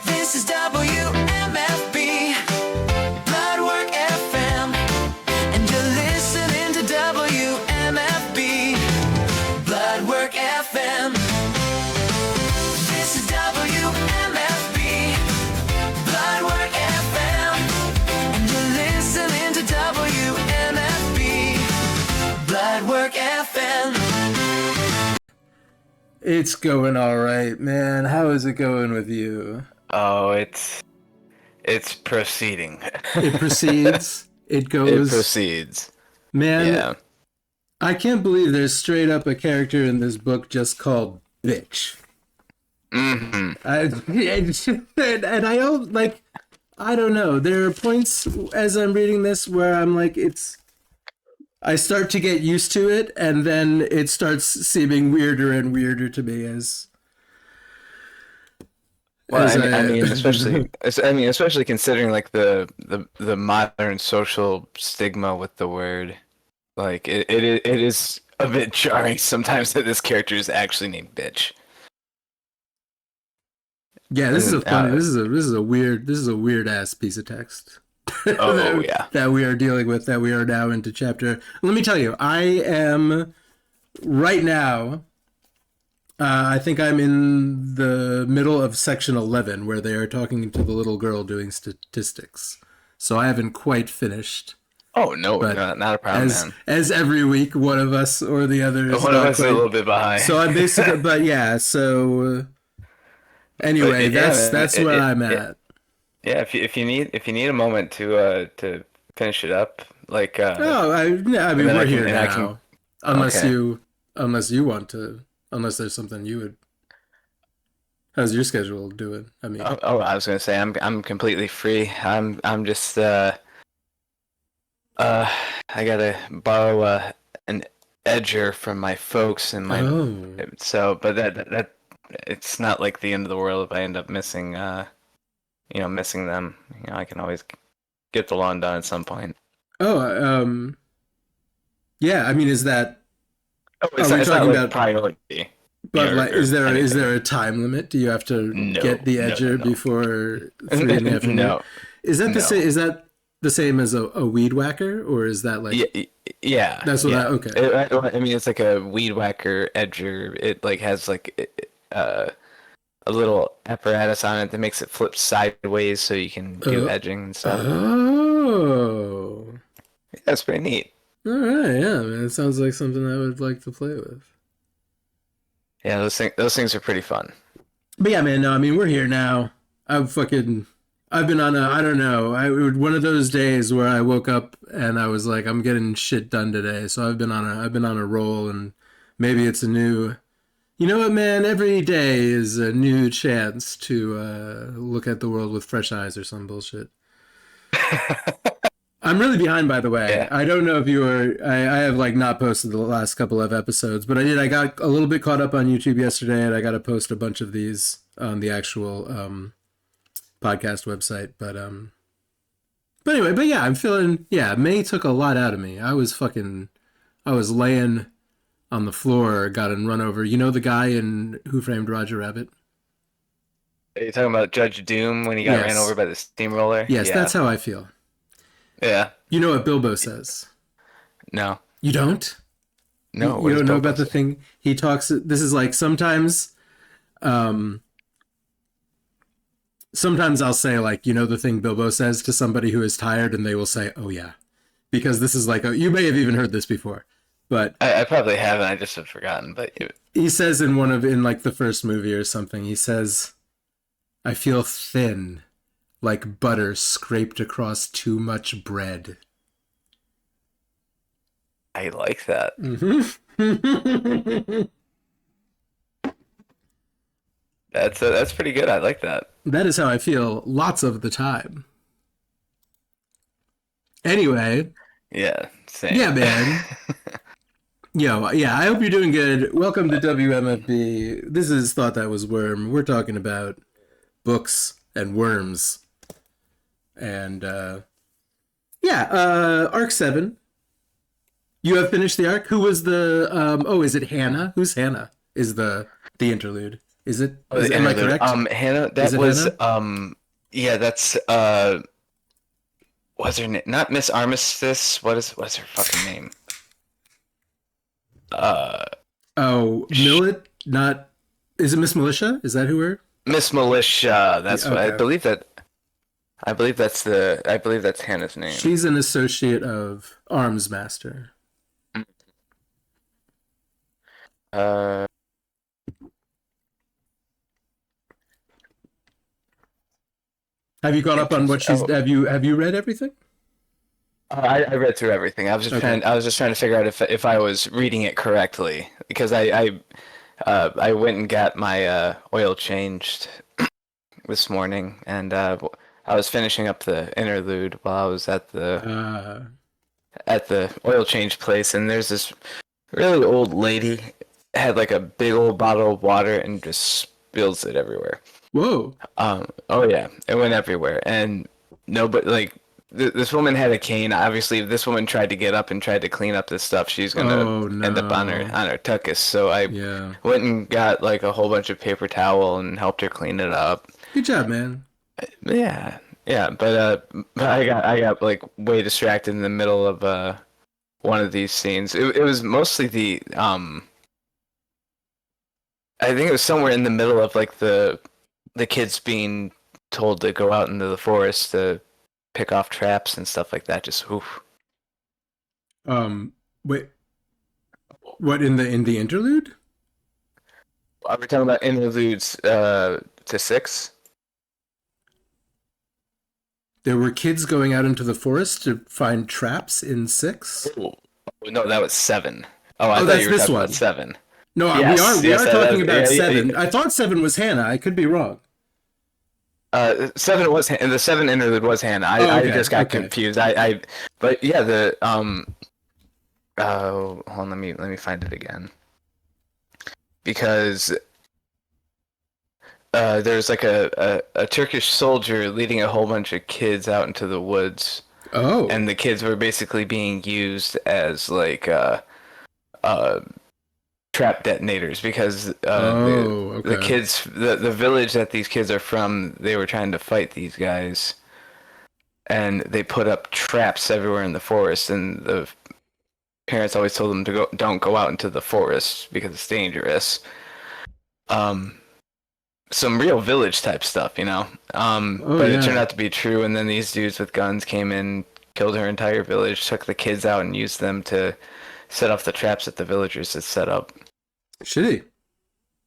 This is WMFB, Bloodwork FM, and you're listening to WMFB, Bloodwork FM. This is WMFB, Bloodwork FM, and you're listening to WMFB, Bloodwork FM. It's going all right, man. How is it going with you? Oh, it's proceeding. It proceeds. It It goes. proceeds. Man, Yeah. I can't believe there's straight up a character in this book just called Bitch. Mm-hmm. And I don't like. I don't know. There are points as I'm reading this where I'm like, I start to get used to it, and then it starts seeming weirder and weirder to me as. Well, as I mean, especially considering like the modern social stigma with the word, like it is a bit jarring sometimes that this character is actually named Bitch. Yeah, this is a And, funny. This is a weird ass piece of text. Oh, yeah. That we are dealing with. That we are now into chapter. Let me tell you, I am right now. I think I'm in the middle of section 11, where they are talking to the little girl doing statistics. So I haven't quite finished. Oh no, But not a problem, man. As every week, one of us or the other is One of not us is a quite- little bit behind. So I'm basically, but yeah. So anyway, But, yeah, that's man, where I'm at. Yeah, if you need a moment to finish it up, like Oh, I mean, then we're here and I now. can- Unless okay. you want to, unless there's something you would. How's your schedule doing? I mean, I was gonna say I'm completely free. I'm just I gotta borrow an edger from my folks and my but that it's not like the end of the world if I end up missing missing them. I can always get the lawn done at some point. Yeah. I mean, is that? Oh, Are we it's talking not about- priority. But or- like, or is there anything. a time limit? Do you have to No, get the no, edger no. before 3 in the afternoon? No. Is that the No. same? Is that the same as a weed whacker, or is that like? Yeah. That's what yeah. okay. I mean, it's like a weed whacker edger. It like has like a little apparatus on it that makes it flip sideways so you can do edging and stuff. Oh. That's pretty neat. All right, yeah, man. It sounds like something I would like to play with. Yeah, those things are pretty fun. But yeah, man, no, I mean, we're here now. I've been on I don't know, one of those days where I woke up and I was like, I'm getting shit done today. So I've been on a roll, and maybe it's a new, you know what, man, every day is a new chance to look at the world with fresh eyes or some bullshit. I'm really behind, by the way. Yeah. I don't know if you were. I have like not posted the last couple of episodes, but I did. I got a little bit caught up on YouTube yesterday, and I got to post a bunch of these on the actual podcast website. But anyway, but yeah, I'm feeling. Yeah, May took a lot out of me. I was laying on the floor, got run over. You know the guy in Who Framed Roger Rabbit? Are you talking about Judge Doom when he got Yes. ran over by the steamroller? Yes, Yeah. that's how I feel. Yeah. You know what Bilbo says? No. You don't? No. You what does don't know Bilbo about the say? thing he talks. This is like sometimes I'll say like, you know, the thing Bilbo says to somebody who is tired, and they will say, oh yeah, because this is like, you may have even heard this before, but I probably haven't. I just have forgotten. But he says in like the first movie or something, he says, I feel thin, like butter scraped across too much bread. I like that. Mm-hmm. That's pretty good. I like that. That is how I feel lots of the time. Anyway, Yeah. Same. yeah, man. Yo, yeah, I hope you're doing good. Welcome to WMFB. This is Thought That Was Worm. We're talking about books and worms. And, Arc 7. You have finished the arc? Who was the, is it Hannah? Who's Hannah? Is the interlude? Is it? Oh, the Am I interlude. correct? Hannah, Is that it was Hannah? yeah, that's what's her name? Not Miss Armistice. What's her fucking name? Uh, Oh, sh Millet. Not. Is it Miss Militia? Is that who we're? Miss Militia. Yeah, That's what I okay. believe that. I believe that's Hannah's name. She's an associate of Arms Master. Uh, Have you caught up on what interesting. she's? Oh, Have you read everything? I read through everything. Okay. I was just trying to figure out if I was reading it correctly because I went and got my oil changed this morning, and I was finishing up the interlude while I was Uh, at the oil change place, and there's this really old lady had like a big old bottle of water and just spills it everywhere. whoa. Oh yeah, it went everywhere, and nobody like this woman had a cane. Obviously, if this woman tried to get up and tried to clean up this stuff, she's gonna Oh end up no. on her tuchus. So I Yeah. went and got like a whole bunch of paper towel and helped her clean it up. Good job, man. Yeah, yeah, but I got like way distracted in the middle of one of these scenes. It was mostly the. I think it was somewhere in the middle of like the kids being told to go out into the forest to pick off traps and stuff like that. Just oof. Wait. What in the interlude? Are we talking about interludes to six? There were kids going out into the forest to find traps in six. Oh, no, that was seven. Oh, I Oh, thought that's you were this talking about one. seven. No, Yes, we yes, are talking about yeah, seven. I thought seven was Hannah. I could be wrong. Seven was the seven interlude was Hannah. Oh, I okay, just got okay. confused. But yeah, the hold on, let me find it again because there's like a Turkish soldier leading a whole bunch of kids out into the woods, Oh, and the kids were basically being used as like uh trap detonators because oh, the okay. kids the village that these kids are from, they were trying to fight these guys, and they put up traps everywhere in the forest, and the parents always told them to don't go out into the forest because it's dangerous. um some real village type stuff, you know. Oh But it turned yeah. out to be true, and then these dudes with guns came in, killed her entire village, took the kids out, and used them to set off the traps that the villagers had set up. Shitty.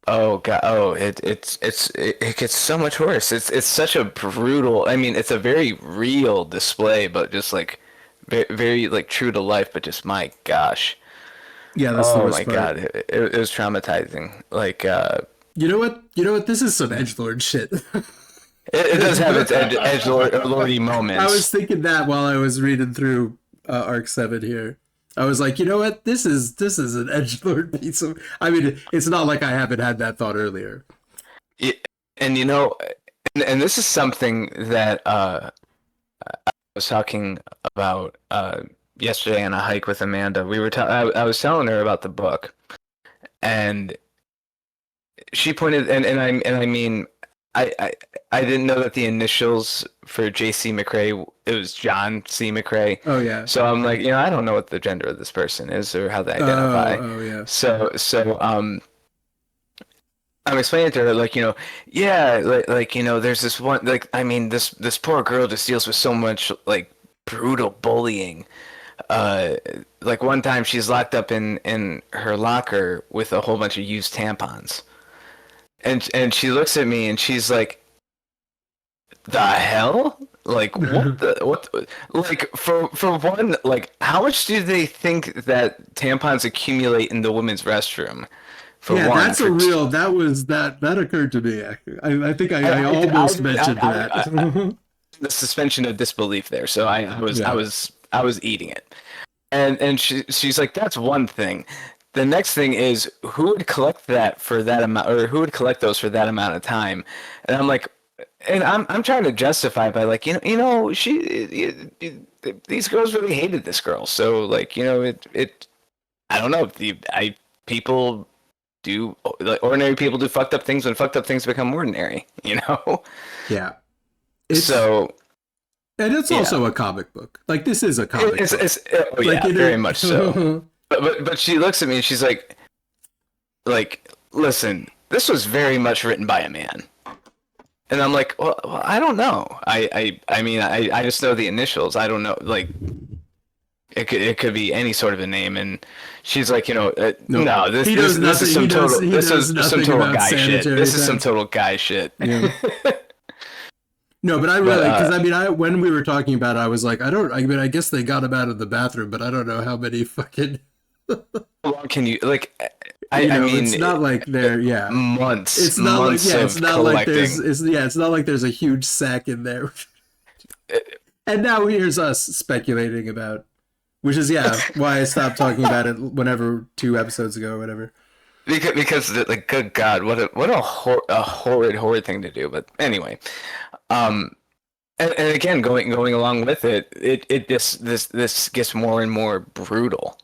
Oh god, oh it gets so much worse. It's such a brutal. I mean, it's a very real display, but just like very like true to life. But just my gosh, Yeah, that's the oh worst my part. god, it was traumatizing. Like You know what? You know what? This is some edgelord shit. it does have its edge lordy I was moments. thinking that while I was reading through Arc Seven here. I was like, you know what? This is an edgelord piece of. I mean, it's not like I haven't had that thought earlier. It, and you know, and this is something that I was talking about yesterday on a hike with Amanda. I was telling her about the book, and she pointed, and I mean, I, I I didn't know that the initials for J.C. McCrae, it was John C. McCrae. Oh yeah. So I'm like, I don't know what the gender of this person is or how they Oh identify. oh yeah. So I'm explaining to her like, yeah, there's this one, like, I mean, this poor girl just deals with so much like brutal bullying. Uh, like one time she's locked up in her locker with a whole bunch of used tampons. And she looks at me and she's like, "The hell? Like like for one, like how much do they think that tampons accumulate in the women's restroom? For Yeah, one, that's a for t real. That was that occurred to me. I think I I almost didn't mentioned that. the suspension of disbelief there. So Yeah. I was eating it. And she's like, that's one thing. The next thing is who would collect that for that amount, or who would collect those for that amount of time? And I'm like, and I'm trying to justify by like, these girls really hated this girl. So like, it I don't know, the I people do, like, ordinary people do fucked up things when fucked up things become ordinary, you know? Yeah. It's, So and it's yeah. also a comic book. Like, this is a comic book. Oh, Like, yeah, it very is- much so. But she looks at me and she's like, listen, this was very much written by a man. And I'm like, well, I don't know. I mean, I just know the initials. I don't know, like, it could be any sort of a name. And she's like, no, this He does is some nothing- total he this does is some nothing total about guy shit. sanitary This is some things. total guy shit. Yeah. No, but I really, But, because I mean, when we were talking about it, I was like, I guess they got him out of the bathroom, but I don't know how many fucking, How long can you, like, I you know, mean, it's not like they're, yeah. months. It's not like, months yeah, of it's not like collecting. it's not like there's a huge sack in there. And now here's us speculating about, which is, yeah, why I stopped talking about it whenever 2 episodes ago or whatever. Because like, good God, what a horrid thing to do. But anyway, and again, going along with it, this gets more and more brutal.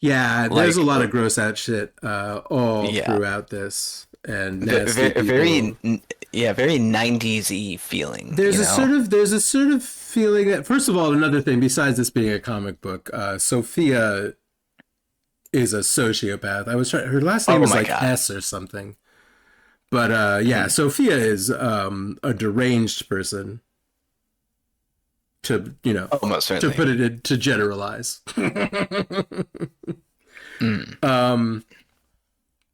Yeah, there's Like, a lot of gross out shit all Yeah. throughout this, and nasty Very people. very 90s-y feeling. There's you a know? sort of feeling that, first of all, another thing besides this being a comic book, Sophia is a sociopath. Her last name Oh is my like God. S or something. But yeah, Sophia is a deranged person. To Almost to certainly. put it in, to generalize.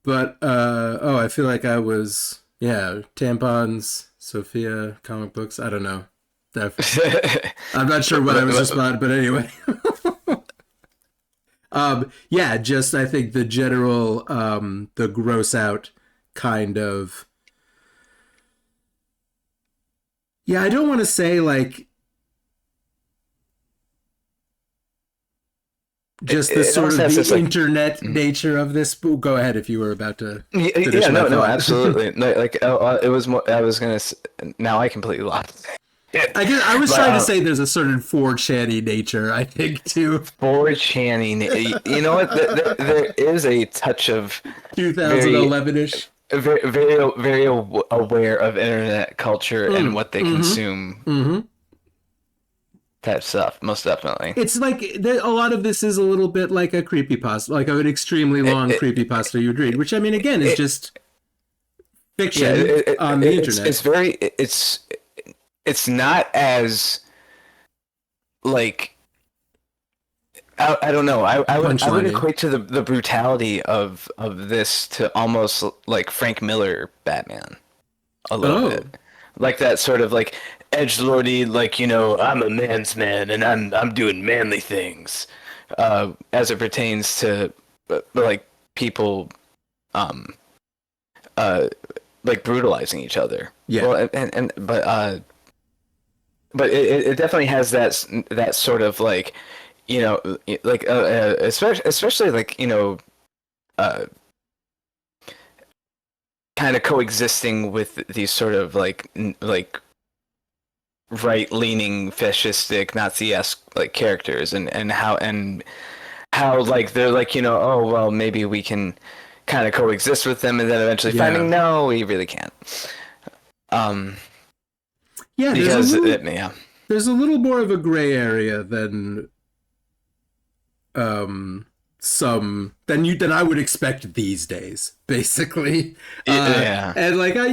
But I feel like I was, yeah, tampons, Sophia, comic books. I don't know. I'm not sure what I was responding, but anyway. Yeah, just I think the general, the gross out kind of. Yeah, I don't want to say like. Just the It sort almost of has the this, like- internet nature of this. Go ahead if you were about to. Yeah, finish my no, thought. absolutely. No, like, it was more. I was gonna. Now I completely lost. I guess I was But, trying to say there's a certain 4chan-y nature, I think, too. 4channing. You know what? There is a touch of 2011-ish. very aware of internet culture and what they consume. Type stuff, most definitely. It's like a lot of this is a little bit like a creepypasta, like an extremely long creepypasta you'd read, which I mean, again, is just fiction on the internet. It's very. It's not as like. I don't know. I would Punchline-y. equate to the brutality of this to almost like Frank Miller Batman, a little Oh. bit, like that sort of like edgelordy, like, I'm a man's man and I'm doing manly things, as it pertains to like people, like brutalizing each other. Yeah. Well, but it definitely has that sort of like, like especially like, kind of coexisting with these sort of like right-leaning fascistic Nazi-esque like characters, and how like they're like, oh well, maybe we can kind of coexist with them, and then eventually Yeah. finding no, we really can't. Yeah, Because there's a little more of a gray area than than I would expect these days, basically. Yeah. And like I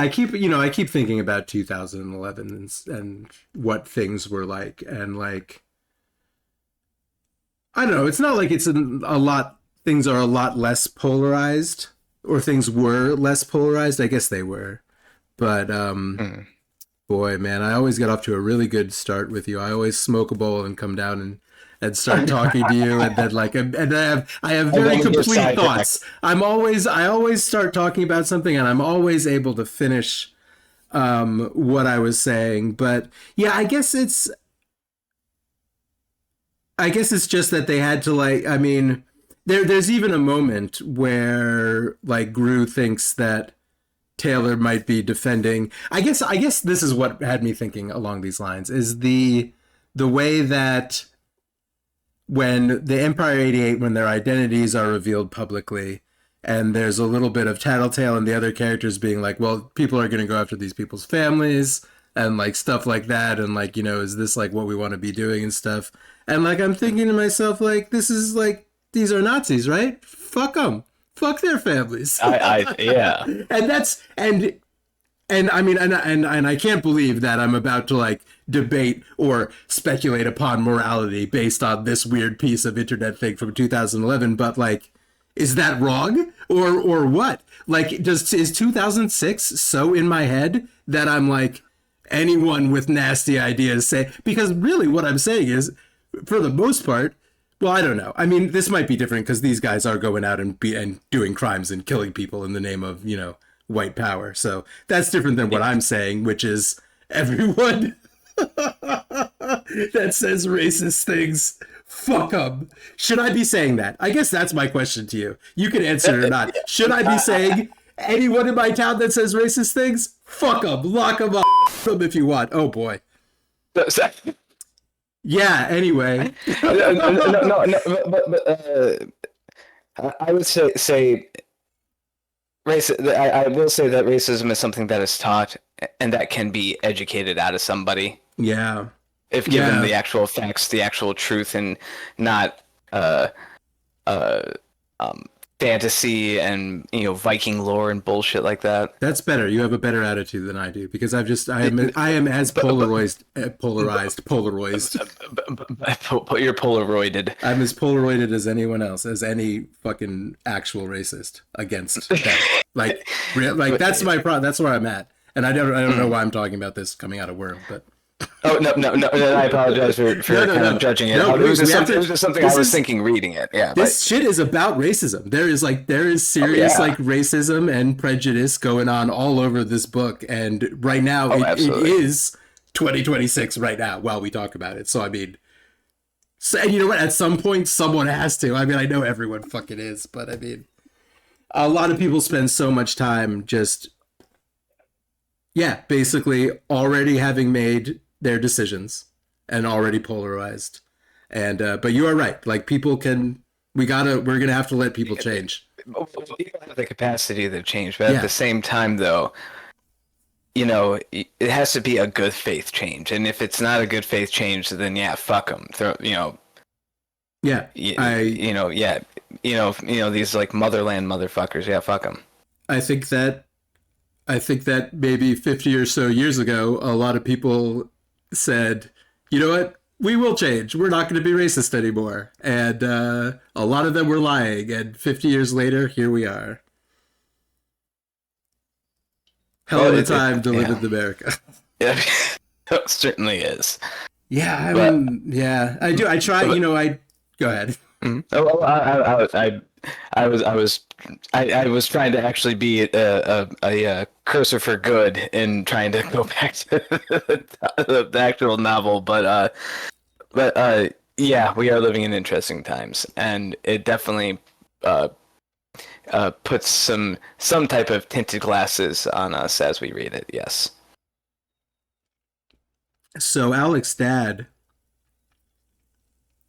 keep thinking about 2011 and what things were like, and like I don't know, it's not like it's things are a lot less polarized, or things were less polarized. I guess they were. But boy, man, I always get off to a really good start with you. I always smoke a bowl and come down and start talking to you, and then I have very then you get complete sidetracked. thoughts. I always start talking about something, and I'm always able to finish what I was saying. But yeah, I guess it's just that they had to, like, I mean, there's even a moment where like Gru thinks that Taylor might be defending. I guess this is what had me thinking along these lines, is the way that when the Empire 88, when their identities are revealed publicly, and there's a little bit of tattletale and the other characters being like, well, people are going to go after these people's families and like stuff like that. And like, is this like what we want to be doing and stuff? And like, I'm thinking to myself, like, this is like, these are Nazis, right? Fuck them. Fuck their families. Yeah. And I mean, and I can't believe that I'm about to like debate or speculate upon morality based on this weird piece of internet thing from 2011. But like, is that wrong or what? Like, is 2006 so in my head that I'm like, anyone with nasty ideas say? Because really, what I'm saying is, for the most part, well, I don't know. I mean, this might be different because these guys are going out and doing crimes and killing people in the name of, white power. So that's different than what I'm saying, which is everyone that says racist things, fuck them. Should I be saying that? I guess that's my question to you. You can answer it or not. Should I be saying anyone in my town that says racist things, fuck them, lock them up, them if you want. Oh boy. Yeah. Anyway. I would say I will say that racism is something that is taught and that can be educated out of somebody. Yeah. If given the actual facts, the actual truth, and not fantasy and Viking lore and bullshit like that. That's better. You have a better attitude than I do because I am as polarized. You're Polaroided. I'm as Polaroided as anyone else, as any fucking actual racist against that. like that's my problem. That's where I'm at, and I don't know why I'm talking about this coming out of Worm, but. Oh no! I apologize for kind of judging it. No, it was just something I was thinking reading it. Yeah, this shit is about racism. There is serious like racism and prejudice going on all over this book, and right now it is 2026 right now while we talk about it. So I mean, and you know what? At some point, someone has to. I mean, I know everyone fucking is, but I mean, a lot of people spend so much time just, basically already having made their decisions and already polarized. And but you are right. Like we're gonna have to let people change. People have the capacity to change, but at the same time, though, it has to be a good faith change. And if it's not a good faith change, then fuck them. These like motherland motherfuckers. Yeah, fuck them. I think that maybe 50 or so years ago, a lot of people said, you know what? We will change. We're not going to be racist anymore. And a lot of them were lying. And 50 years later, here we are. Hell of a time to live in America. Yeah, it certainly is. Yeah, I do. I try, go ahead. I was trying to actually be a cursor for good in trying to go back to the actual novel, but we are living in interesting times, and it definitely puts some type of tinted glasses on us as we read it. Yes. So Alec's dad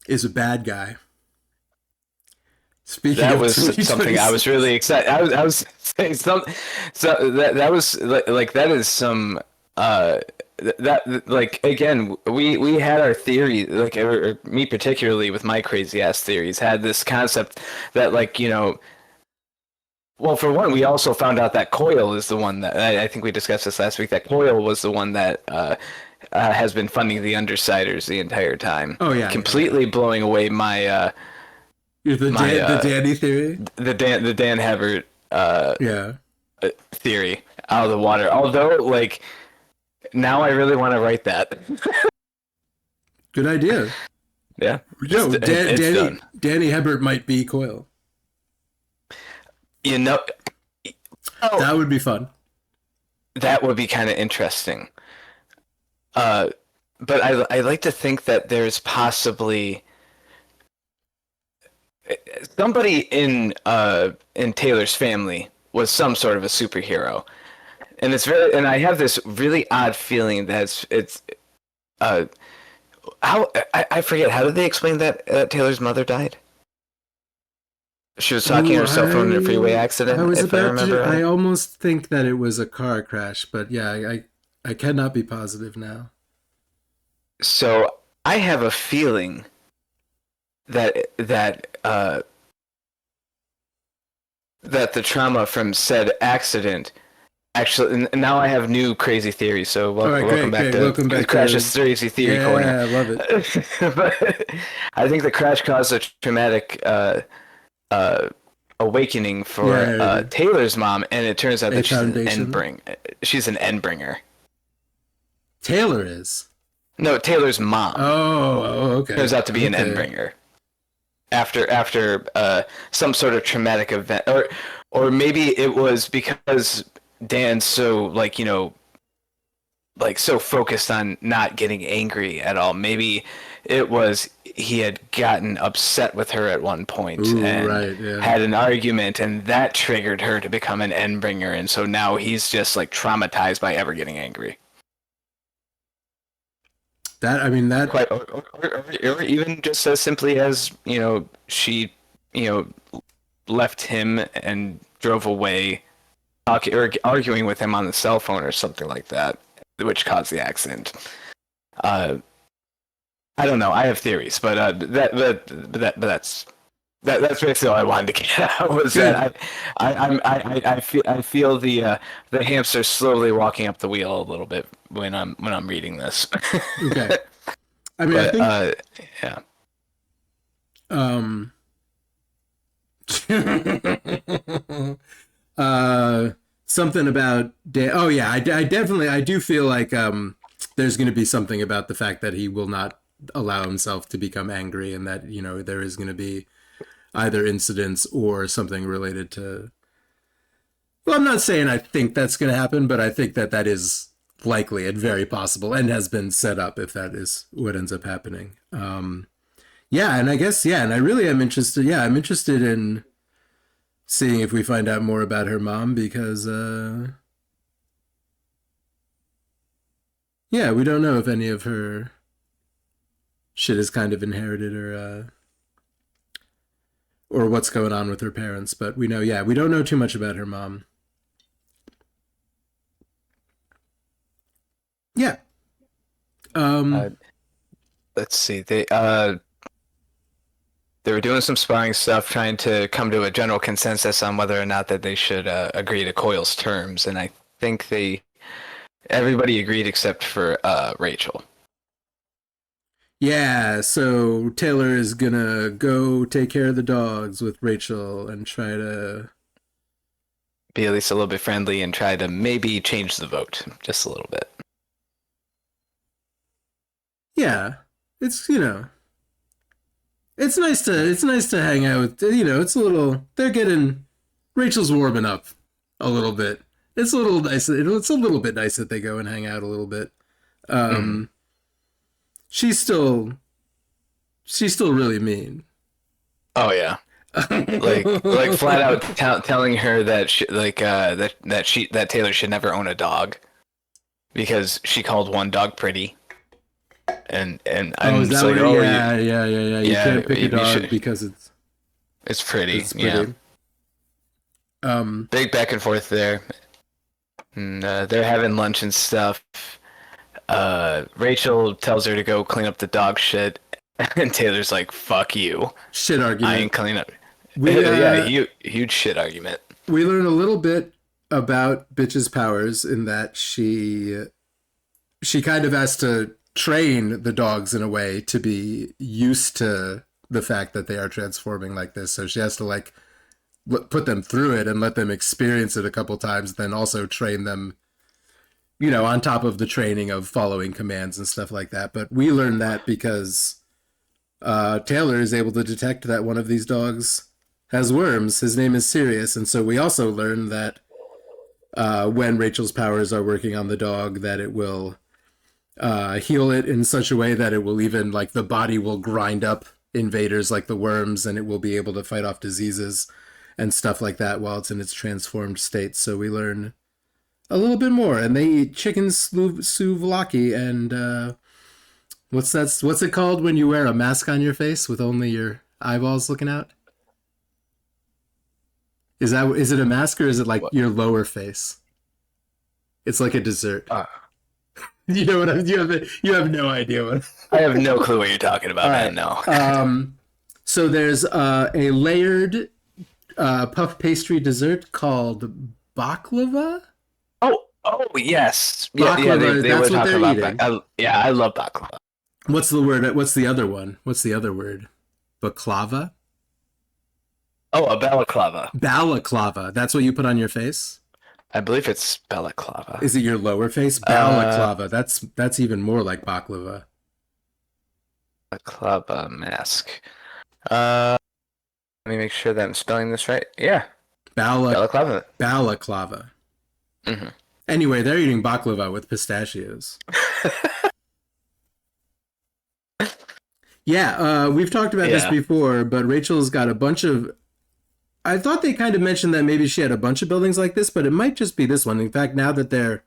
is a bad guy. Speaking that was something I was really excited. I was saying something. So that was like that is some that like again we had our theory, like or me particularly with my crazy ass theories, had this concept that well, for one, we also found out that Coil is the one that I think we discussed this last week. That Coil was the one that has been funding the Undersiders the entire time. Oh yeah, completely blowing away my. The Danny theory? The Dan Hebert theory out of the water. Although, now I really want to write that. Good idea. Yeah. No, Danny Hebert might be Coil. That would be fun. That would be kind of interesting. But I like to think that there's possibly somebody in Taylor's family was some sort of a superhero, and I have this really odd feeling that it's how I forget. How did they explain that Taylor's mother died? She was talking on her cell phone in a freeway I accident, was if I about remember to. I right. almost think that it was a car crash, but yeah, I cannot be positive now. So I have a feeling that the trauma from said accident actually. And now I have new crazy theories. So All right, welcome great, back great. to Welcome back to. Crash's crazy theory corner. Yeah, I love it. But I think the crash caused a traumatic uh, awakening for Yeah, Taylor's mom, and it turns out a that she's an foundation. She's an end bringer. Taylor is. No, Taylor's mom Okay, turns out to be an end okay. bringer after some sort of traumatic event, or maybe it was because Dan's so like like so focused on not getting angry at all. Maybe it was he had gotten upset with her at one point Ooh, and right, yeah. had an argument, and that triggered her to become an endbringer, and so now he's just like traumatized by ever getting angry. That I mean that. Quite, or even just as simply as she left him and drove away, or arguing with him on the cell phone or something like that, which caused the accident. Uh, I don't know. I have theories, but that's basically all I wanted to get out was Good. that I feel the hamster slowly walking up the wheel a little bit when I'm reading this. Okay. I mean, I But think yeah. um uh something about oh yeah, I definitely I do feel like there's going to be something about the fact that he will not allow himself to become angry, and that there is going to be either incidents or something related to. Well, I'm not saying I think that's going to happen, but I think that that is likely and very possible and has been set up if that is what ends up happening. Yeah, and I guess yeah, and I really am interested. Yeah, I'm interested in seeing if we find out more about her mom because yeah, we don't know if any of her shit is kind of inherited or what's going on with her parents, but we know yeah, we don't know too much about her mom. Yeah. Uh, Um let's see. They were doing some sparring stuff, trying to come to a general consensus on whether or not that they should agree to Coyle's terms, and I think everybody agreed except for Rachel. yeah, so Taylor is gonna go take care of the dogs with Rachel and try to. Be at least a little bit friendly and try to maybe change the vote just a little bit. Yeah, it's it's nice to hang out with it's a little they're getting Rachel's warming up a little bit. It's a little nice. It's a little bit nice that they go and hang out a little bit. Mm. Um, she's still really mean. Oh yeah, like flat out telling her that that Taylor should never own a dog because she called one dog pretty, and Oh, I'm is just that what? like, oh, Yeah. You yeah, can't pick a you dog should. because It's pretty, it's yeah. pretty. Um, Big back and forth there, and they're having lunch and stuff. Rachel tells her to go clean up the dog shit, and Taylor's like, "Fuck you, shit I argument. ain't cleaning up." We Yeah, huge shit argument. we learn a little bit about Bitch's powers in that she kind of has to train the dogs in a way to be used to the fact that they are transforming like this. So she has to like put them through it and let them experience it a couple times, then also train them, on top of the training of following commands and stuff like that. But we learn that because Taylor is able to detect that one of these dogs has worms. His name is Sirius, and so we also learn that when Rachel's powers are working on the dog, that it will heal it in such a way that it will even like the body will grind up invaders like the worms, and it will be able to fight off diseases and stuff like that while it's in its transformed state. So we learn a little bit more, and they eat chicken souvlaki and What's it called when you wear a mask on your face with only your eyeballs looking out? Is it a mask or is it like What? your lower face? It's like a dessert. Uh, You know what you have no idea what. I have no clue what you're talking about, All man. right. No. So there's a layered puff pastry dessert called baklava. Oh yes. Yeah, Baklava, they that's were what talking they're about eating. that. Yeah, I love baklava. What's the word? What's the other one? What's the other word? Baklava? Oh, a balaclava. Balaclava. That's what you put on your face? I believe it's balaclava. Is it your lower face? Balaclava. That's even more like baklava. Balaclava mask. Let me make sure that I'm spelling this right. Yeah, balaclava. Balaclava. Mhm. Anyway, they're eating baklava with pistachios. Yeah, we've talked about this Yeah. before, but Rachel's got a bunch of. I thought they kind of mentioned that maybe she had a bunch of buildings like this, but it might just be this one. In fact, now that they're.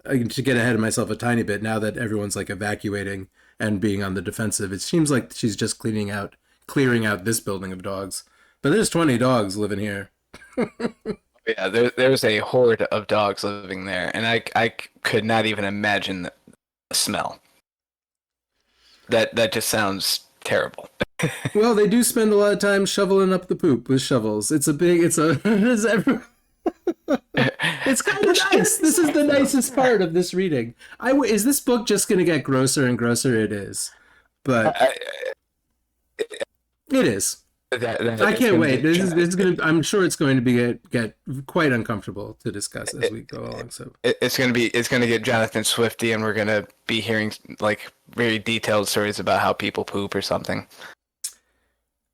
To get ahead of myself a tiny bit, now that everyone's like evacuating and being on the defensive, it seems like she's just clearing out this building of dogs. But there's 20 dogs living here. Yeah, there's a horde of dogs living there, and I could not even imagine the smell. That just sounds terrible. Well, they do spend a lot of time shoveling up the poop with shovels. It's kind of nice. This is the nicest part of this reading. Is this book just going to get grosser and grosser? It is, but it is. I can't wait. I'm sure it's going to be get quite uncomfortable to discuss as we go along. So it's gonna get Jonathan Swifty, and we're gonna be hearing like very detailed stories about how people poop or something.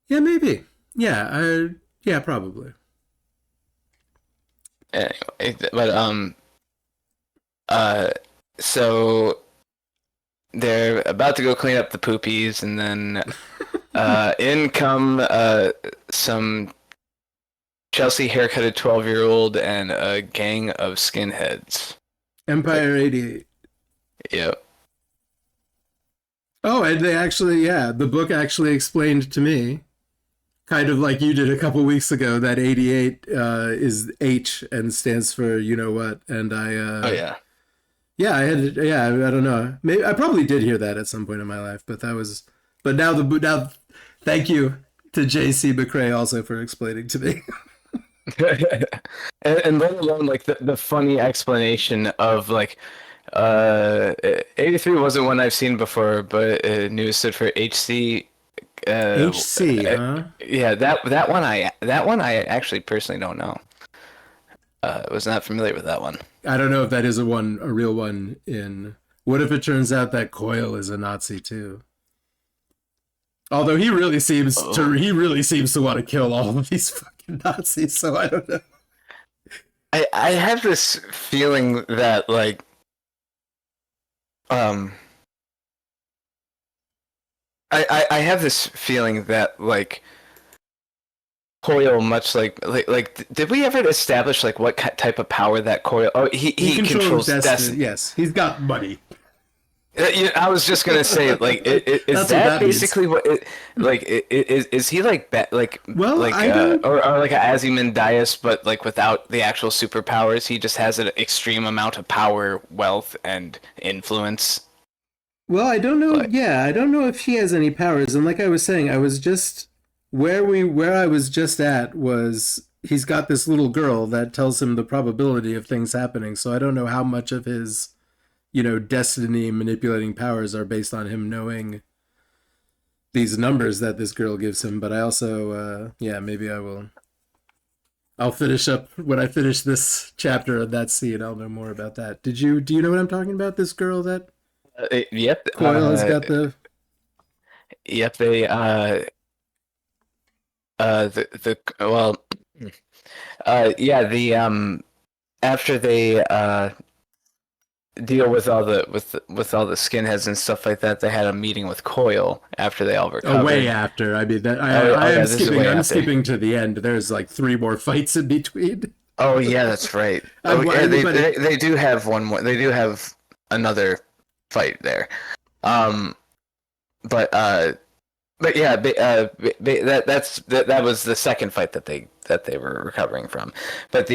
yeah, maybe. Yeah, yeah, probably. Anyway, but so they're about to go clean up the poopies, and then in come some Chelsea haircutted 12-year-old and a gang of skinheads. Empire 88. Yep. Oh, and the book actually explained to me, kind of like you did a couple weeks ago, that 88 is H and stands for you know what, and Oh yeah. Yeah, I don't know. Maybe I probably did hear that at some point in my life, but now thank you to J.C. McCrae also for explaining to me. and let alone like the funny explanation of like 83 wasn't one I've seen before, but news stood for HC. HC, huh? Yeah, that one I actually personally don't know. Was not familiar with that one. I don't know if that is a real one in. What if it turns out that Coyle is a Nazi too? Although he really seems to want to kill all of these fucking Nazis, so I don't know. I have this feeling that like I have this feeling that like Coyle, much like did we ever establish like what type of power that Coyle? Oh, he controls destiny. Yes, he's got money. Yeah, I was just gonna say, like, is that basically what? Is he like Well, like I don't- or like a Ozymandias, but like without the actual superpowers? He just has an extreme amount of power, wealth, and influence. Well, I don't know. Like- Yeah, I don't know if he has any powers. And like I was saying, I was just where I was just at was he's got this little girl that tells him the probability of things happening. So I don't know how much of his, destiny manipulating powers are based on him knowing these numbers that this girl gives him. But I also, maybe I'll finish up when I finish this chapter of that scene. I'll know more about that. Do you know what I'm talking about? This girl that Yep. Coyle has got the. Yep. They after they deal with all the with all the skinheads and stuff like that, they had a meeting with Coyle after they all recovered. Way after. I mean, that I'm skipping to the end. There's like 3 more fights in between. Oh yeah, that's right. Oh yeah, they do have one more. They do have another fight there. but yeah, that was the second fight that they were recovering from. But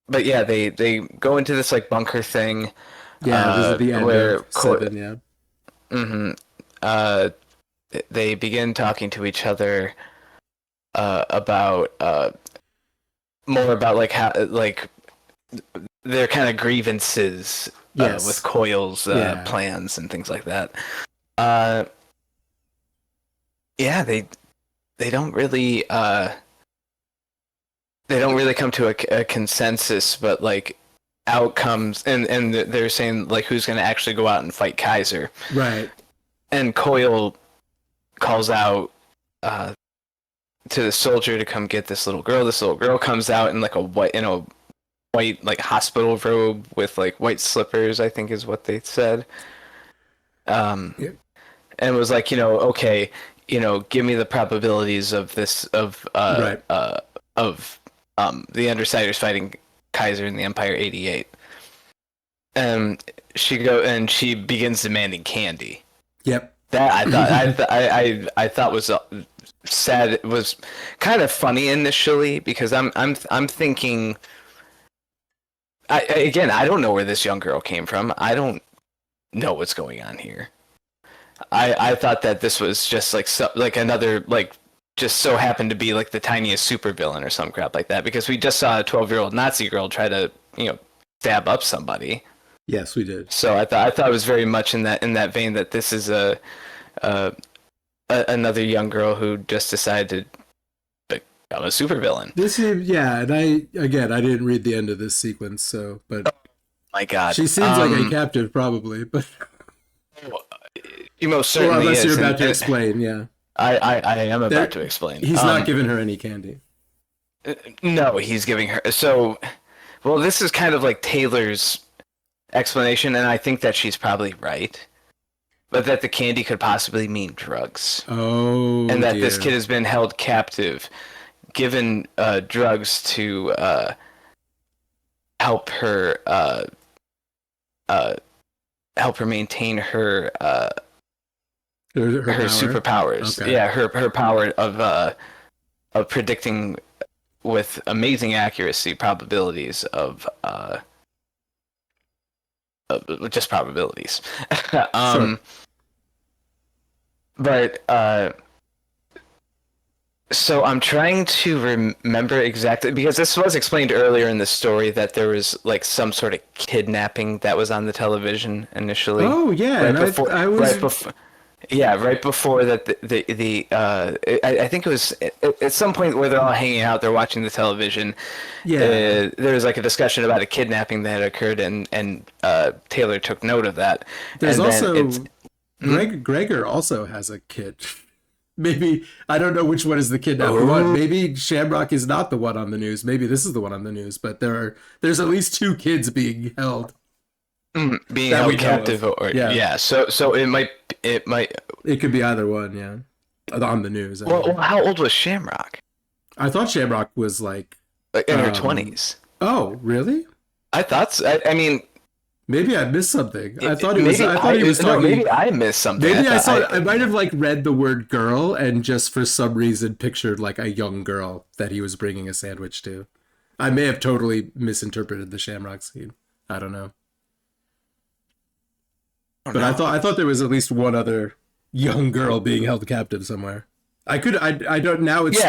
but yeah, they go into this like bunker thing. Yeah, this is the end where of 7, yeah. Mm-hmm. They begin talking to each other about more about like how like their kind of grievances Yes. with Coyle's Yeah. plans and things like that. Yeah, they don't really come to a consensus, but like outcomes, and they're saying like who's going to actually go out and fight Kaiser. Right. And Coyle calls out to the soldier to come get this little girl. This little girl comes out in like a white like hospital robe with like white slippers, I think is what they said. Yep. And was like, okay, give me the probabilities of this Right. of the Undersiders fighting Kaiser in the Empire 88. And she begins demanding candy. Yep. That I thought was sad. It was kind of funny initially because I'm thinking. I don't know where this young girl came from. I don't know what's going on here. I thought that this was just like another like just so happened to be like the tiniest supervillain or some crap like that because we just saw a 12-year-old Nazi girl try to stab up somebody. Yes, we did. So I thought it was very much in that vein that this is another young girl who just decided to become a supervillain. Yeah, and I didn't read the end of this sequence, so but My God, she seems like a captive, probably, but you most certainly unless is. you're about to explain, yeah. I am about to explain. He's not giving her any candy. No, he's giving her. So, well, this is kind of like Taylor's explanation, and I think that she's probably right. But that the candy could possibly mean drugs. Oh, and that dear. this kid has been held captive, given drugs to help her maintain her her power. superpowers. Okay. Yeah, her power of predicting with amazing accuracy probabilities of just probabilities. Sure. But so I'm trying to remember exactly because this was explained earlier in the story that there was like some sort of kidnapping that was on the television initially. Oh yeah, right and before, I was right before. Yeah, right before that, I think it was at some point where they're all hanging out, they're watching the television. Yeah. There was like a discussion about a kidnapping that had occurred, and Taylor took note of that. There's And then also Gregor also has a kid. Maybe I don't know which one is the kidnapped one. Maybe Shamrock is not the one on the news. Maybe this is the one on the news. But there's at least 2 kids being held. being that we held know captive, of. or Yeah. So it might. It could be either one. Yeah, on the news. Well, how old was Shamrock? I thought Shamrock was like In her 20s. Oh, really? I thought so. I mean, Maybe I missed something. I thought he was. I thought he was no, talking. maybe I missed something. Maybe I thought saw. I might have like read the word "girl" and just for some reason pictured like a young girl that he was bringing a sandwich to. I may have totally misinterpreted the Shamrock scene. I don't know. But I thought there was at least one other young girl being held captive somewhere. I don't now. It's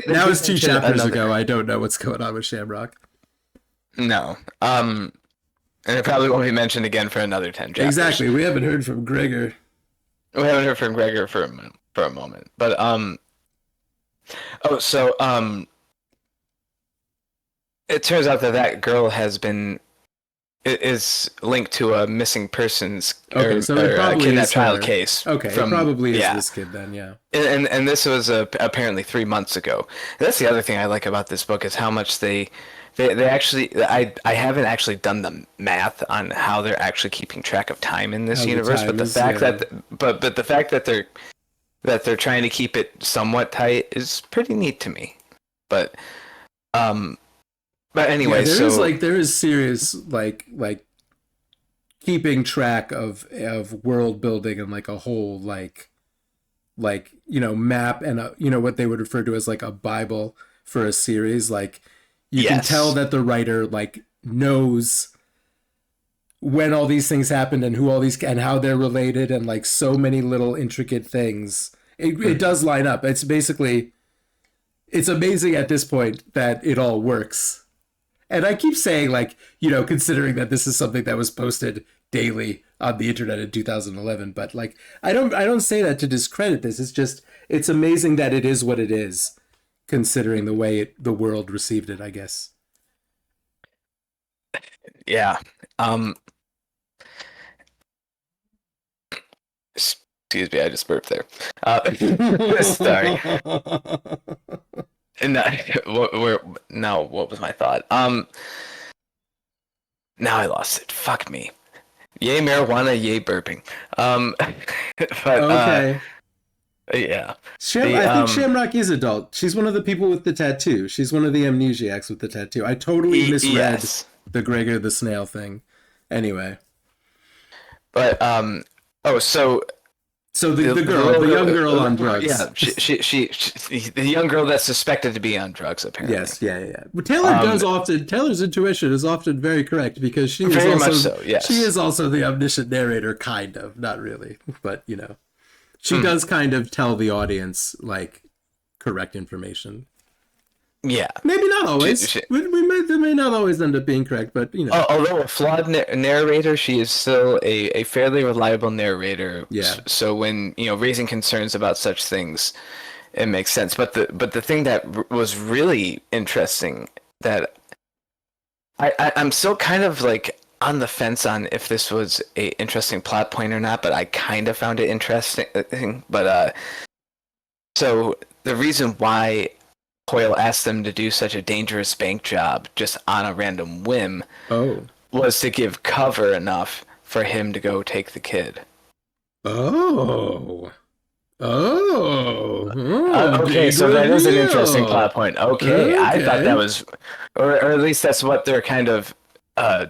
now it's 2 chapters ago. I don't know what's going on with Shamrock. No. And it probably won't be mentioned again for another 10 chapters. Exactly. We haven't heard from Gregor. We haven't heard from Gregor for a moment. But it turns out that girl is linked to a missing persons Okay, so it probably kidnapped is child her. case. Okay, it probably is this kid then. Yeah. And this was apparently 3 months ago. That's the other thing I like about this book is how much they actually I haven't actually done the math on how they're actually keeping track of time in this universe, but the fact that the fact that they're trying to keep it somewhat tight is pretty neat to me. But anyway, there is serious like keeping track of world building and like a whole map and what they would refer to as like a Bible for a series. Like you can tell that the writer like knows when all these things happened and who all these and how they're related and like so many little intricate things. It does line up. It's amazing at this point that it all works. And I keep saying, like, considering that this is something that was posted daily on the internet in 2011, but like, I don't say that to discredit this. It's amazing that it is what it is, considering the way the world received it, I guess. Yeah. Excuse me, I just burped there. Sorry. And what was my thought? Now I lost it. Fuck me. Yay marijuana, yay burping. But Okay. Yeah. I think Shamrock is adult. She's one of the people with the tattoo. She's one of the amnesiacs with the tattoo. I totally misread the Gregor the Snail thing. Anyway. But So the young girl on drugs. Yeah, she the young girl that's suspected to be on drugs, apparently. Yes, yeah. But Taylor's intuition is often very correct because she is very also much so, yes. She is also the omniscient narrator, kind of, not really, but she does kind of tell the audience like correct information. Yeah, maybe not always. They may not always end up being correct, but although a flawed narrator, she is still a fairly reliable narrator. Yeah. So when raising concerns about such things, it makes sense. But the thing that was really interesting that I'm still kind of like on the fence on if this was a interesting plot point or not. But I kind of found it interesting. But so the reason why Coyle asked them to do such a dangerous bank job just on a random whim was to give cover enough for him to go take the kid. Okay, so that is an interesting plot point. Okay. I thought that was, or at least that's what they're kind of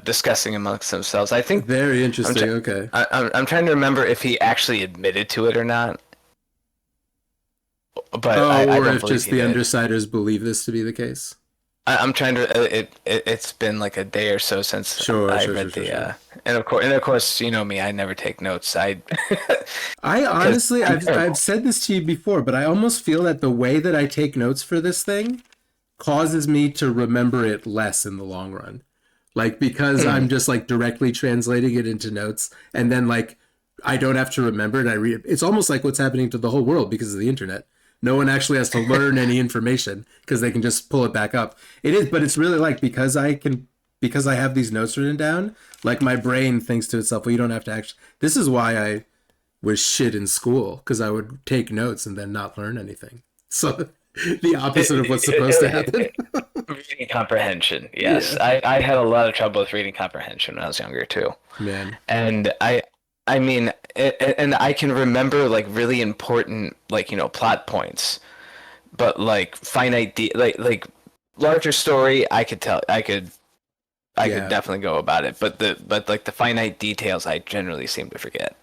discussing amongst themselves. I think very interesting. Okay, I'm trying to remember if he actually admitted to it or not. But I or don't if just the undersiders believe this to be the case. I'm trying to. It's been like a day or so since I read the. And of course, you know me. I never take notes. I honestly, I've said this to you before, but I almost feel that the way that I take notes for this thing causes me to remember it less in the long run. Like because I'm just like directly translating it into notes, and then like I don't have to remember it. I read it. It's almost like what's happening to the whole world because of the internet. No one actually has to learn any information because they can just pull it back up. It is, but it's really like because I have these notes written down, like my brain thinks to itself, well, you don't have to actually. This is why I was shit in school because I would take notes and then not learn anything. So the opposite of what's supposed to happen. Reading comprehension, yes. Yeah. I had a lot of trouble with reading comprehension when I was younger too. Man, and I mean, and I can remember like really important, like plot points, but like finite, like larger story, I could definitely go about it. But like the finite details, I generally seem to forget.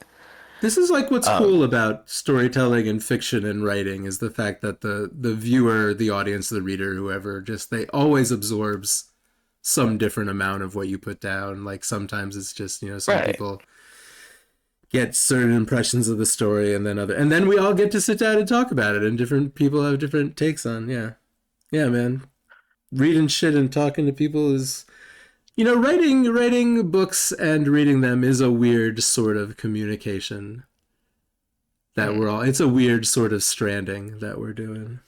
This is like what's cool about storytelling and fiction and writing is the fact that the viewer, the audience, the reader, whoever, they always absorbs some different amount of what you put down. Like sometimes it's just some people get certain impressions of the story and then we all get to sit down and talk about it and different people have different takes on. Yeah man, reading shit and talking to people is writing books and reading them is a weird sort of communication that it's a weird sort of stranding that we're doing.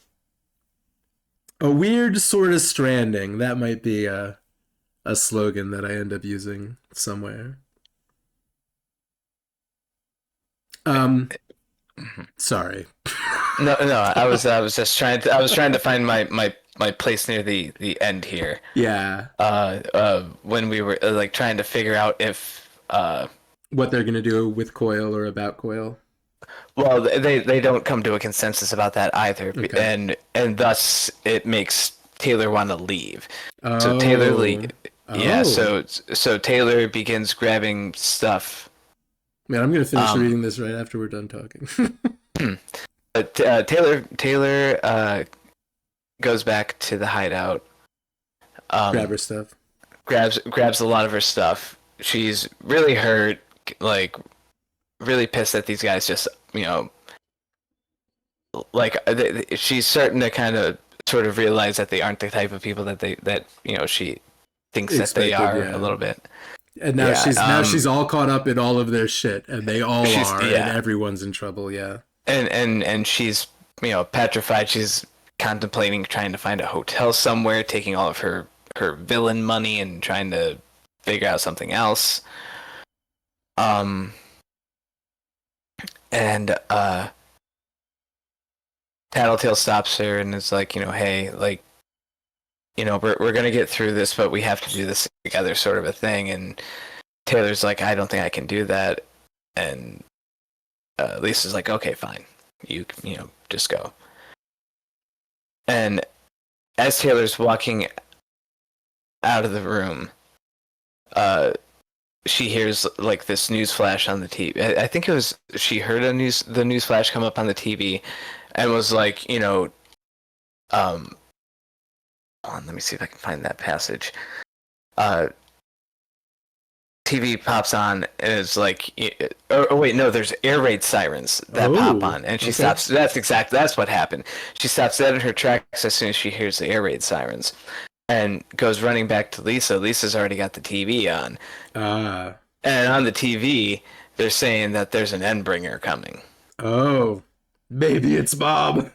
A weird sort of stranding, that might be a slogan that I end up using somewhere. Sorry. No. I was just trying to find my place near the end here. Yeah. When we were like trying to figure out if what they're gonna do with Coyle or about Coyle. Well, they don't come to a consensus about that either, and thus it makes Taylor want to leave. So Taylor leave. Yeah, Oh. so Taylor begins grabbing stuff. Man, I'm gonna finish Um, reading this right after we're done talking. but Taylor goes back to the hideout. Grab Um, her stuff. grabs a lot of her stuff. She's really hurt, like really pissed that these guys just, like she's starting to kind of sort of realize that they aren't the type of people that she thinks that they Expected, are a yeah. little bit. And now Yeah, she's all caught up in all of their shit, and they all are, and yeah, everyone's in trouble. Yeah. and she's petrified. She's contemplating trying to find a hotel somewhere, taking all of her villain money and trying to figure out something else. And Tattletale stops her and is like, hey, like, we're gonna get through this, but we have to do this together, sort of a thing. And Taylor's like, I don't think I can do that. And Lisa's like, okay, fine, you just go. And as Taylor's walking out of the room, she hears like this news flash on the TV. I think it was she heard the news flash come up on the TV, and was like, hold on, let me see if I can find that passage. TV pops on and it's like, oh wait, no, there's air raid sirens that pop on, and she stops. That's what happened. She stops dead in her tracks as soon as she hears the air raid sirens, and goes running back to Lisa. Lisa's already got the TV on, and on the TV they're saying that there's an Endbringer coming. Oh, maybe it's Mom.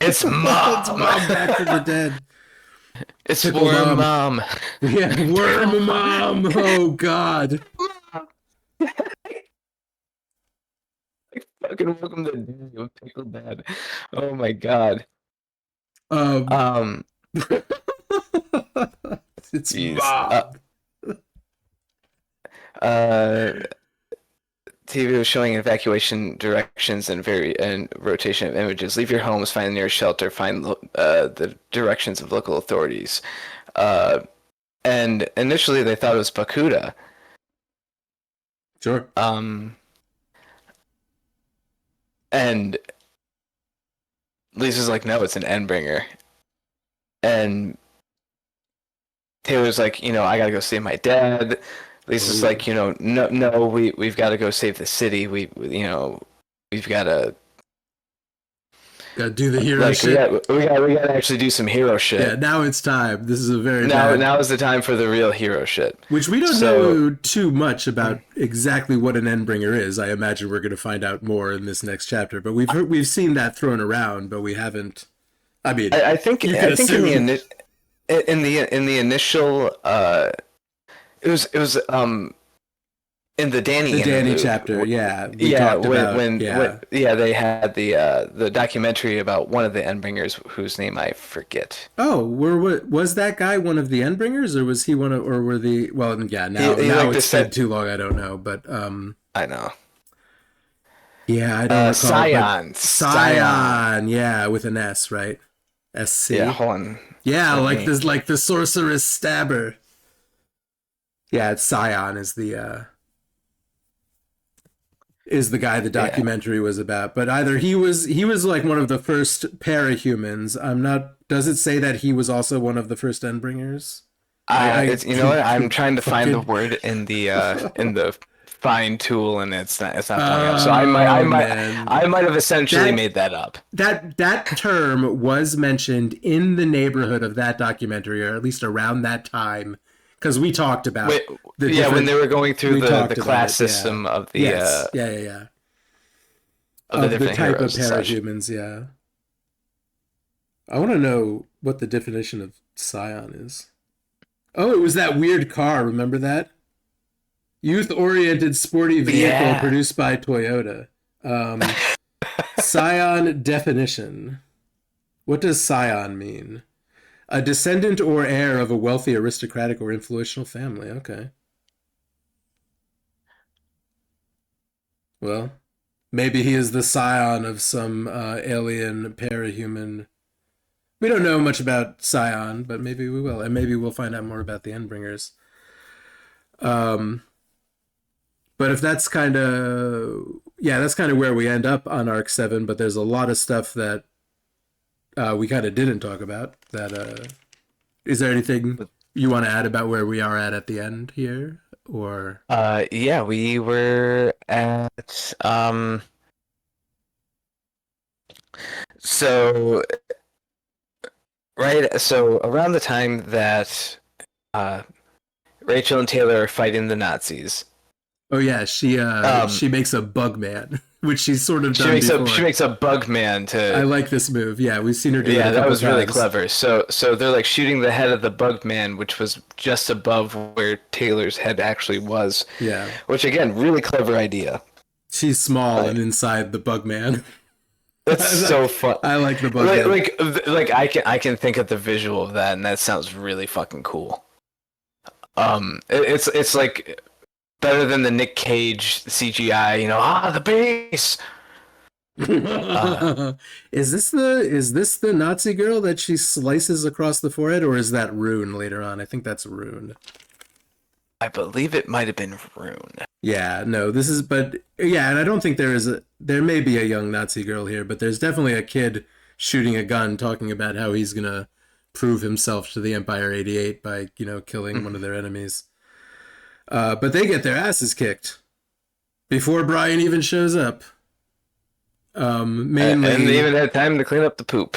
It's Mom. It's Mom back from the dead. It's Pickle Worm Mom. Mom. Yeah, Worm Mom. Oh God. Fucking welcome to Daddy of Pickle Dad. Oh my God. It's Jeez. Mom. TV was showing evacuation directions and rotation of images. Leave your homes, find the nearest shelter, find the directions of local authorities. And initially they thought it was Bakuda. Sure. And Lisa's like, no, it's an Endbringer. And Taylor's like, I gotta go save my dad. Lisa's like, no, we've got to go save the city. We've got to do the hero shit. We got to actually do some hero shit. Yeah, now it's time. This is a very now is the time for the real hero shit. Which we don't know too much about exactly what an Endbringer is. I imagine we're going to find out more in this next chapter. But we've seen that thrown around, but we haven't. I mean, I think in the initial. It was in the Danny chapter, yeah. When they had the documentary about one of the Endbringers whose name I forget. Oh, was that guy one of the Endbringers, or was he one of, or were the, well, yeah, now it's been too long, I don't know, but I know. Yeah, I don't recall. Scion, yeah, with an S, right? SC. Yeah, hold on. Yeah, like the sorceress stabber. Yeah, it's Scion is the guy the documentary was about. But either he was like one of the first parahumans. Does it say that he was also one of the first Endbringers? I'm trying to find the word in the find tool, and it's not coming up. So I might have essentially made that up. That term was mentioned in the neighborhood of that documentary, or at least around that time. Because we talked about when they were going through the class system of the of the type of parahumans, yeah. I want to know what the definition of Scion is. Oh, it was that weird car. Remember that? Youth-oriented sporty vehicle produced by Toyota. Scion definition. What does Scion mean? A descendant or heir of a wealthy, aristocratic, or influential family. Okay. Well, maybe he is the scion of some alien parahuman. We don't know much about Scion, but maybe we will. And maybe we'll find out more about the Endbringers. But if that's kind of, yeah, that's kind of where we end up on arc 7. But there's a lot of stuff that we kind of didn't talk about. Is there anything you want to add about where we are at the end here, or? Yeah, we were at so so around the time that uh Rachel and Taylor are fighting the Nazis. Oh yeah, she makes a bug man, which she's sort of She done makes before. she makes a bug man I to like this move. Yeah, we've seen her do it a yeah, that couple was really times. clever. So they're like shooting the head of the bug man, which was just above where Taylor's head actually was. Yeah, Which again, really clever idea. she's small Like, and inside the bug man. that's so fun. I like the bug man. Like I can think of the visual of that, and that sounds really fucking cool. It's like better than the Nick Cage CGI. The base. Is this the Nazi girl that she slices across the forehead, or is that Rune later on? I think that's Rune. I believe it might have been Rune. Yeah, no, this is, but yeah, and I don't think there may be a young Nazi girl here, but there's definitely a kid shooting a gun talking about how he's gonna prove himself to the Empire 88 by, killing one of their enemies. But they get their asses kicked before Brian even shows up. Mainly, And they even had time to clean up the poop.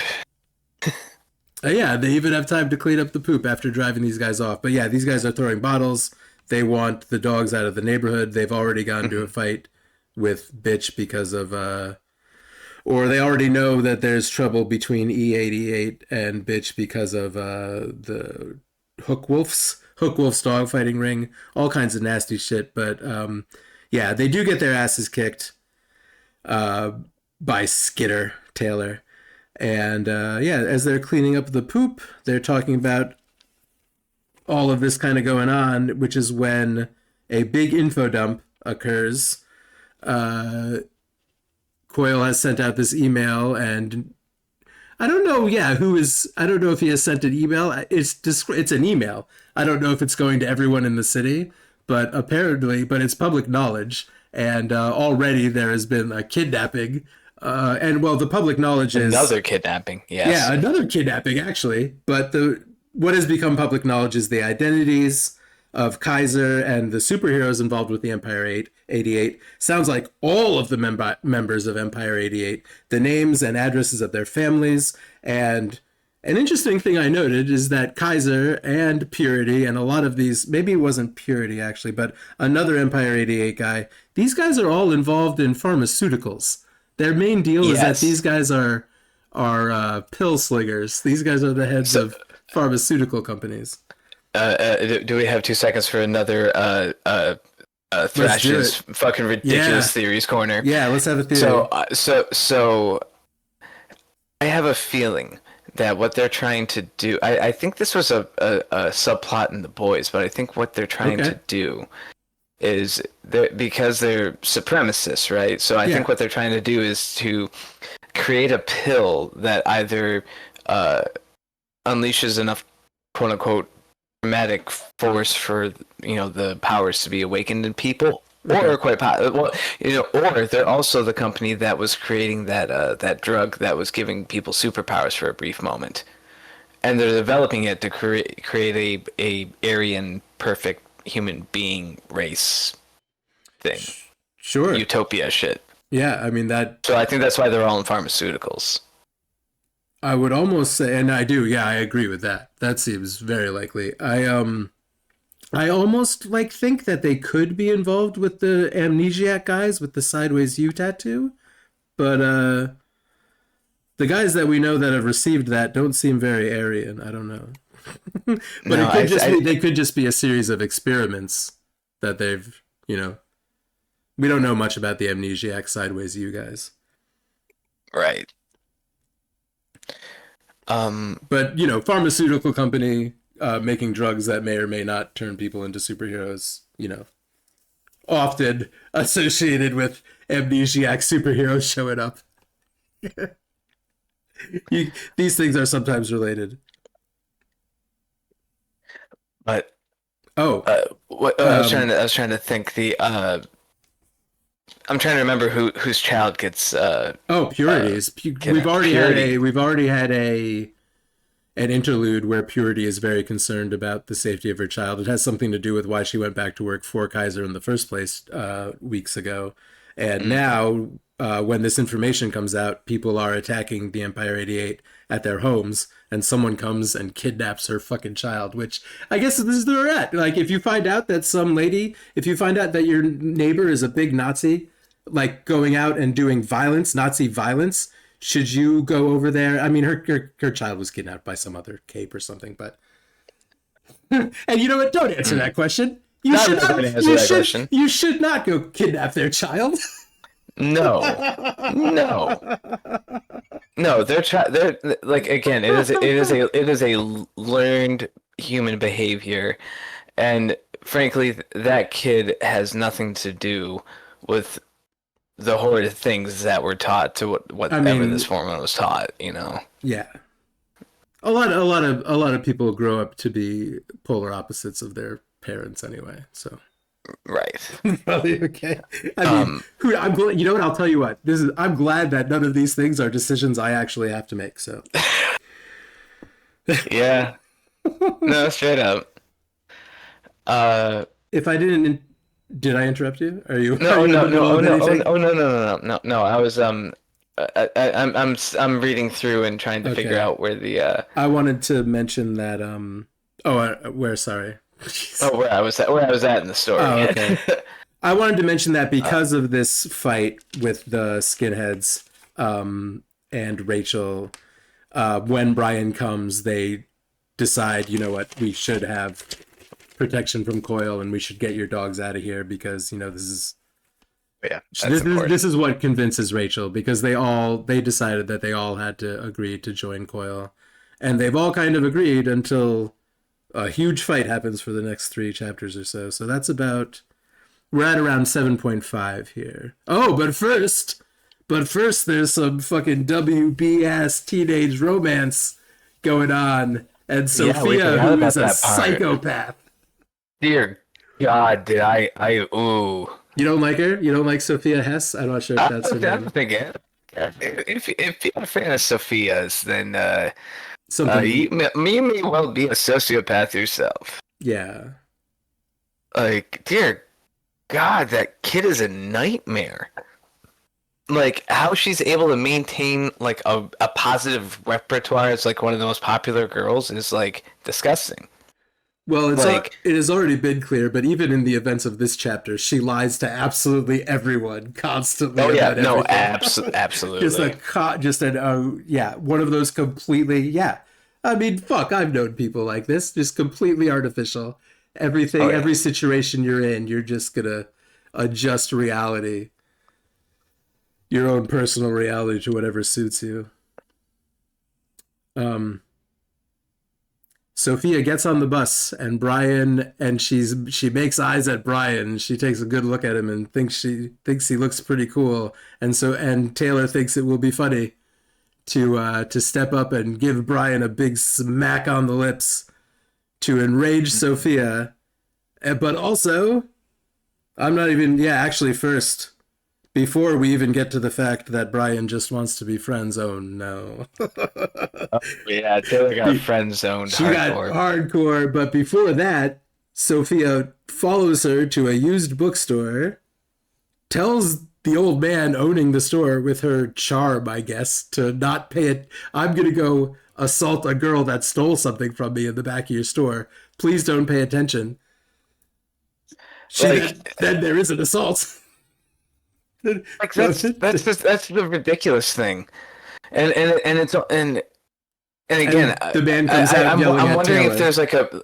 yeah, they even have time to clean up the poop after driving these guys off. But yeah, these guys are throwing bottles. They want the dogs out of the neighborhood. They've already gone to a fight with Bitch because of, or they already know that there's trouble between E88 and Bitch because of the Hook Wolf's dogfighting ring. All kinds of nasty shit. But yeah, they do get their asses kicked by Skitter Taylor. And yeah, as they're cleaning up the poop, they're talking about all of this kind of going on, which is when a big info dump occurs. Coyle has sent out this email, and I don't know, I don't know if he has sent an email. It's an email. I don't know if it's going to everyone in the city, but it's public knowledge. And already there has been a kidnapping. And well, the public knowledge is Another kidnapping, yes. yeah, another kidnapping actually. But what has become public knowledge is the identities of Kaiser and the superheroes involved with the Empire 88. Sounds like all of the members of Empire 88, the names and addresses of their families. And an interesting thing I noted is that Kaiser and Purity and a lot of these, maybe it wasn't Purity actually, but another Empire 88 guy, these guys are all involved in pharmaceuticals. Their main deal is that these guys are pill slingers. These guys are the heads of pharmaceutical companies. Do we have 2 seconds for another Thrash's fucking ridiculous theories corner? Yeah, let's have a theory. So I have a feeling that what they're trying to do, I think this was a subplot in The Boys, but I think what they're trying to do is because they're supremacists, right? So I think what they're trying to do is to create a pill that either unleashes enough quote unquote dramatic force for the powers to be awakened in people, or or they're also the company that was creating that drug that was giving people superpowers for a brief moment, and they're developing it to create a Aryan perfect human being race thing. Sure. Utopia shit. Yeah, I mean that. So I think that's why they're all in pharmaceuticals. I would almost say, and I do, yeah, I agree with that. That seems very likely. I almost think that they could be involved with the Amnesiac guys with the Sideways U tattoo, but the guys that we know that have received that don't seem very Aryan. I don't know. But no, they could just be a series of experiments that they've, we don't know much about the Amnesiac Sideways U guys. Right. But pharmaceutical company making drugs that may or may not turn people into superheroes, often associated with amnesiac superheroes showing up. These things are sometimes related. But Oh, I was trying to think I'm trying to remember whose child gets Purity's. Purity. We've already had an interlude where Purity is very concerned about the safety of her child. It has something to do with why she went back to work for Kaiser in the first place weeks ago. And now, when this information comes out, people are attacking the Empire 88 at their homes, and someone comes and kidnaps her fucking child, which I guess this is where we're at. Like, if you find out that if you find out that your neighbor is a big Nazi, like going out and doing violence, Nazi violence, should you go over there? I mean, her child was kidnapped by some other cape or something, but and you know what? Don't answer that question. You should not go kidnap their child. No. They're like, again, it is a learned human behavior, and frankly, that kid has nothing to do with the horrid things that were taught to whatever this woman was taught. You know. Yeah. A lot of people grow up to be polar opposites of their parents anyway. So. Right. Probably okay. I mean, I'm glad. You know what? I'll tell you what. I'm glad that none of these things are decisions I actually have to make. So. Yeah. No, straight up. If I didn't, did I interrupt you? Are you? No. Are you No. in the middle of anything? No. I was I'm reading through and trying to figure out where the. I wanted to mention that. Where? Sorry. Oh, where I was at in the story. Oh, okay. I wanted to mention that because of this fight with the skinheads and Rachel, when Brian comes, they decide, you know what, we should have protection from Coil and we should get your dogs out of here because, you know, this is this is what convinces Rachel, because they decided that they all had to agree to join Coil, and they've all kind of agreed until a huge fight happens for the next 3 chapters or so. So that's we're at around 7.5 here. Oh, but first there's some fucking WB ass teenage romance going on, and Sophia, who is a psychopath. Dear God, did I ooh. You don't like her? You don't like Sophia Hess? I'm not sure if that's her name. If you're a fan of Sophia's, then you may well be a sociopath yourself. Yeah. Like, dear God, that kid is a nightmare. Like, how she's able to maintain like a positive repertoire as like one of the most popular girls is like disgusting. Well, it has already been clear, but even in the events of this chapter, she lies to absolutely everyone constantly. Oh yeah, no, everything. absolutely. One of those completely, yeah. I mean, fuck, I've known people like this, just completely artificial. Everything, every situation you're in, you're just gonna adjust reality, your own personal reality, to whatever suits you. Sophia gets on the bus, and she makes eyes at Brian. She takes a good look at him and thinks he looks pretty cool. And Taylor thinks it will be funny to step up and give Brian a big smack on the lips to enrage Sophia. But also, first, before we even get to the fact that Brian just wants to be friend zoned, no. Yeah, Taylor got friend zoned. She got hardcore, but before that, Sophia follows her to a used bookstore, tells the old man owning the store with her charm, I guess, to not pay it. I'm going to go assault a girl that stole something from me in the back of your store. Please don't pay attention. Then there is an assault. Like that's the ridiculous thing, and again, the man comes out yelling I'm at wondering Taylor. if there's like a with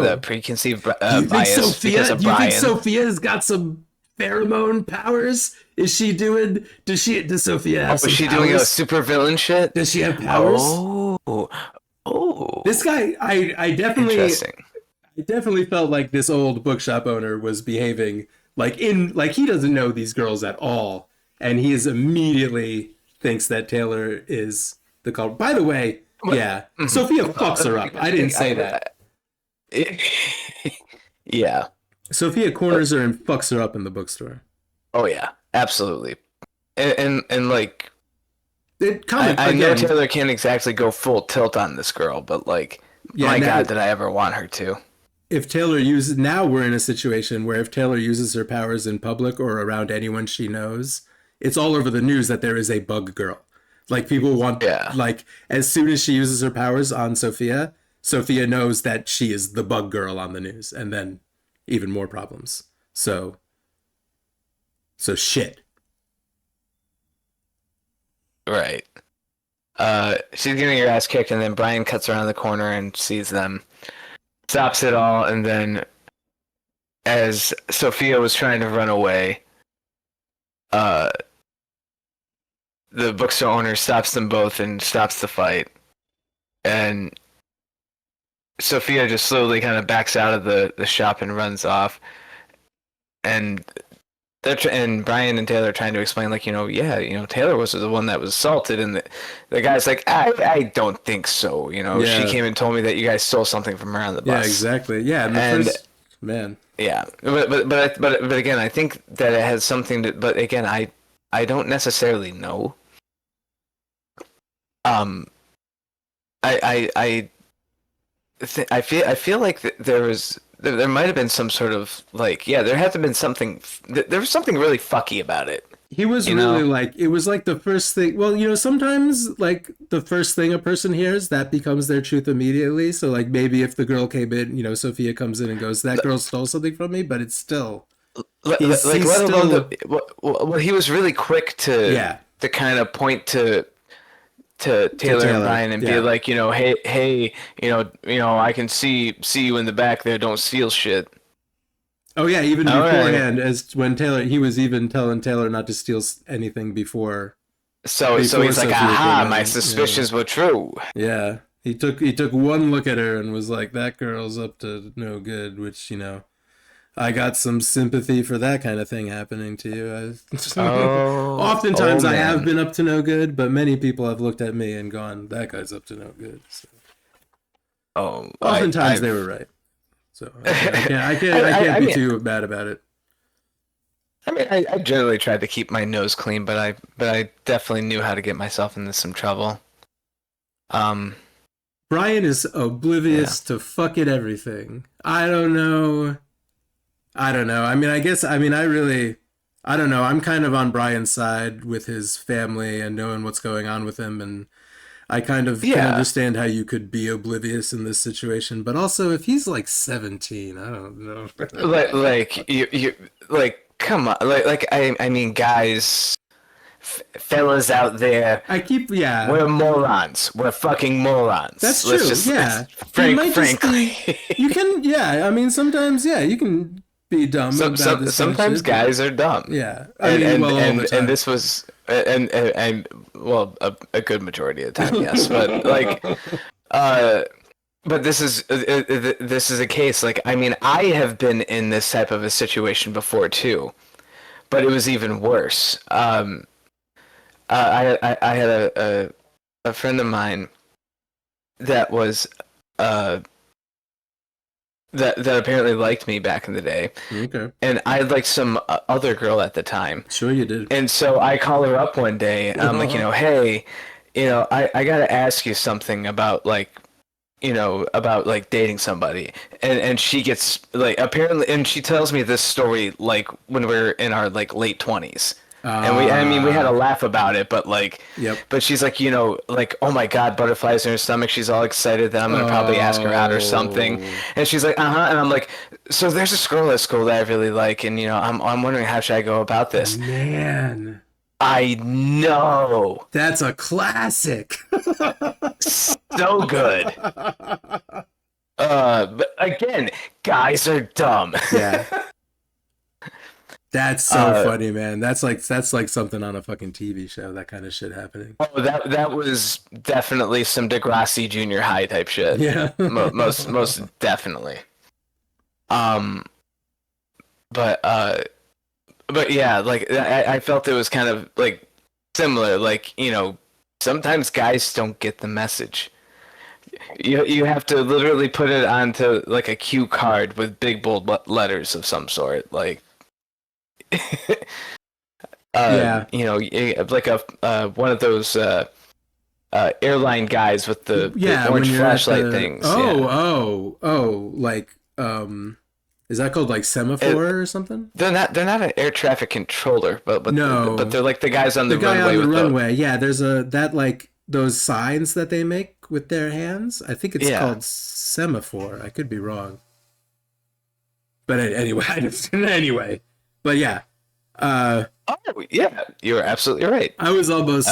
a preconceived bias because of Do you think Brian. Sophia's got some pheromone powers? Does Sophia have some Was she powers? doing a super villain shit? Does she have powers? Oh, This guy, I definitely felt like this old bookshop owner was behaving like he doesn't know these girls at all, and he is immediately thinks that Taylor is the culprit. By the way, yeah, Sophia fucks her up. I didn't say that. Yeah. Sophia corners her and fucks her up in the bookstore. Oh yeah, absolutely. And like It comic I know again. Taylor can't exactly go full tilt on this girl, but like Yeah, my now, God, did I ever want her to? if Taylor uses, now we're in a situation where if Taylor uses her powers in public or around anyone she knows, it's all over the news that there is a bug girl. Like people want, Yeah. like as soon as she uses her powers on Sophia, Sophia knows that she is the bug girl on the news, and then even more problems. So shit. Right. She's getting her ass kicked, and then Brian cuts around the corner and sees them, stops it all, and then as Sophia was trying to run away, uh, the bookstore owner stops them both and stops the fight. And Sophia just slowly kind of backs out of the shop and runs off. And and Brian and Taylor are trying to explain, like, Taylor was the one that was assaulted, and the guy's like, I don't think so. Yeah. She came and told me that you guys stole something from her on the bus. Yeah, exactly. Yeah, and the And- first man. Yeah, but again, I think that it has something to. But again, I don't necessarily know. I feel like there might have been some sort of like, yeah, there had to have been something. There was something really fucky about it. He was You really know? like, it was like the first thing. Well, sometimes like the first thing a person hears, that becomes their truth immediately. So like maybe if the girl came in, Sophia comes in and goes, that girl stole something from me, but it's still, Like, he's let alone still- well, he was really quick to Yeah. to kind of point to Taylor Taylor, and Brian and yeah. be like, hey, I can see you in the back there. Don't steal shit. oh yeah, even All right. beforehand, as when he was even telling Taylor not to steal anything before. So Before he's like, Sophia aha, came in, my yeah. suspicions were true. Yeah, he took one look at her and was like, that girl's up to no good, which, I got some sympathy for that kind of thing happening to you. Oh, Oftentimes I have man. been up to no good, but many people have looked at me and gone, that guy's up to no good. So, Oh, oftentimes I- they were right. So I can't I be mean- too bad about it. I mean, I generally tried to keep my nose clean, but I definitely knew how to get myself into some trouble. Brian is oblivious to fucking everything. I don't know. I don't know. I mean, I don't know. I'm kind of on Brian's side with his family and knowing what's going on with him, and I kind of can Yeah. understand how you could be oblivious in this situation. But also, if he's like 17, I don't know. like you like, come on, I mean, guys, fellas out there, Yeah. we're morons. We're fucking morons. That's Let's true, just- yeah. Frank, You might just frankly. You can, yeah. I mean, sometimes, yeah, you can be dumb about this kind of Sometimes shit. guys are dumb. Yeah. I mean, well, all the time. and this was and well, a good majority of the time, yes, but like but this is a case, like, I mean, I have been in this type of a situation before too, but it was even worse. I had a friend of mine that was that apparently liked me back in the day, Okay. and I had like some other girl at the time. Sure you did. And so I call her up one day, and I'm like, hey, I gotta ask you something about like, about like dating somebody. And she gets like, apparently, and she tells me this story like when we were in our like late 20s. And we had a laugh about it, but like, Yep. but she's like, like, oh my God, butterflies in her stomach. She's all excited that I'm gonna probably ask her out or something. And she's like, and I'm like, so there's this girl at school that I really like, and I'm wondering how should I go about this. Man, I know, that's a classic. so good. But again, guys are dumb. Yeah. That's so funny, man. That's like something on a fucking TV show, that kind of shit happening. Oh, that was definitely some Degrassi Junior High type shit. Yeah. most definitely. But yeah, like I felt it was kind of like similar. Like, sometimes guys don't get the message. You have to literally put it onto like a cue card with big bold letters of some sort, like Yeah. like a one of those airline guys with the Yeah, when orange you're at flashlight the things. oh, Yeah. like is that called like semaphore or something? They're not an air traffic controller, No. but they're like the guys on The the guy runway on the with runway. Yeah, there's a that like those signs that they make with their hands. I think it's Yeah. called semaphore. I could be wrong. But anyway, anyway. But yeah. Oh yeah, you're absolutely right. I was almost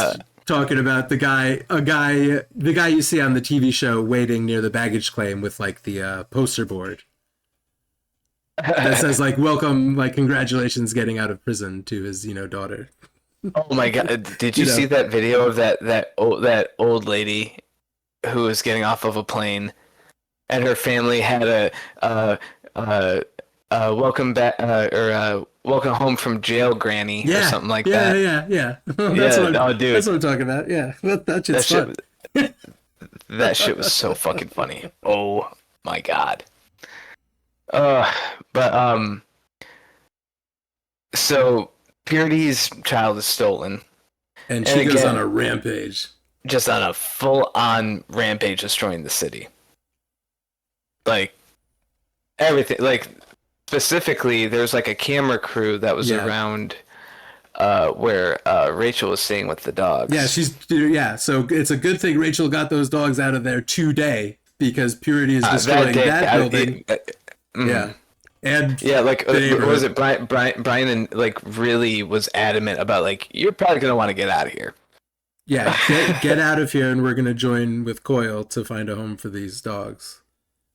talking about the guy you see on the TV show waiting near the baggage claim with like the poster board that says like welcome, like congratulations getting out of prison to his, daughter. Oh my God! Did you You know. see that video of that old lady who was getting off of a plane, and her family had a welcome back or welcome home from jail granny or something like that. Yeah. Dude. That's what I'm talking about. Yeah, that That shit's fun. shit, that shit was so fucking funny. Oh my God. But so Purity's child is stolen, And she and goes again- on a rampage. just on a full-on rampage, destroying the city. Like everything, like specifically, there's like a camera crew that was Yeah. around where Rachel was staying with the dogs. Yeah. So it's a good thing Rachel got those dogs out of there today because Purity is destroying day- that I- building. Yeah, and Yeah, like the what neighborhood. was it? Brian and like really was adamant about like you're probably gonna want to get out of here. Yeah, get out of here, and we're gonna join with Coyle to find a home for these dogs.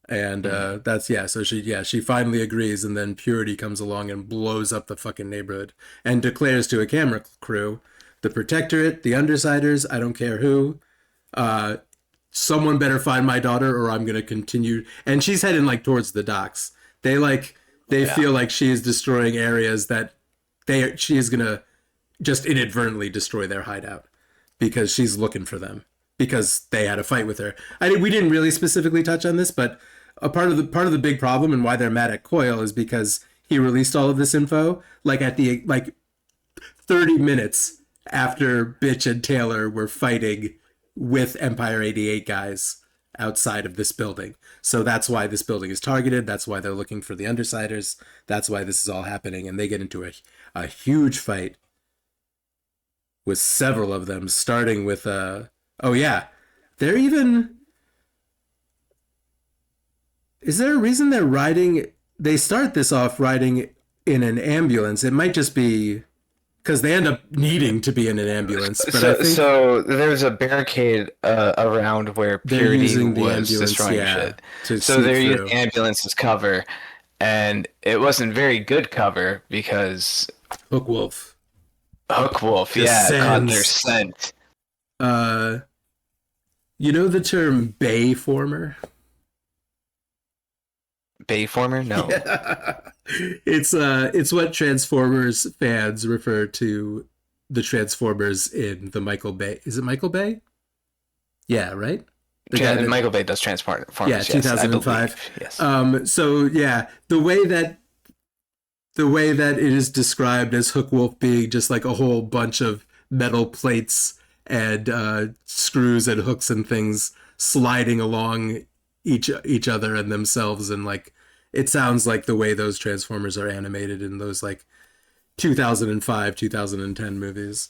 And so she finally agrees, and then Purity comes along and blows up the fucking neighborhood and declares to a camera crew, the Protectorate, the Undersiders, I don't care who, someone better find my daughter or I'm gonna continue. And she's heading like towards the docks. They feel like she is destroying areas that she is gonna just inadvertently destroy their hideout because she's looking for them because they had a fight with her. We didn't really specifically touch on this, but a part of the big problem and why they're mad at Coyle is because he released all of this info like at the 30 minutes after Bitch and Taylor were fighting with Empire 88 guys outside of this building. So that's why this building is targeted. That's why they're looking for the Undersiders. That's why this is all happening. And they get into a huge fight with several of them, starting with is there a reason they start this off riding in an ambulance? It might just be because they end up needing to be in an ambulance. But I think So there's a barricade around where they're Purity using the was ambulance, destroying to shit. So sneak they're through. using ambulance as cover, and it wasn't very good cover because Hook Wolf. Hook Wolf, caught their Descends. scent. You know the term Bayformer? Bayformer? No. It's what Transformers fans refer to the Transformers in the Michael Bay. Is it Michael Bay? Yeah, right? The guy that- Michael Bay does Transformers. Yeah, Yes, I 2005. believe, Yes. So yeah, the way that it is described as Hook Wolf being just like a whole bunch of metal plates and screws and hooks and things sliding along each other and themselves, and like it sounds like the way those Transformers are animated in those like 2005 2010 movies.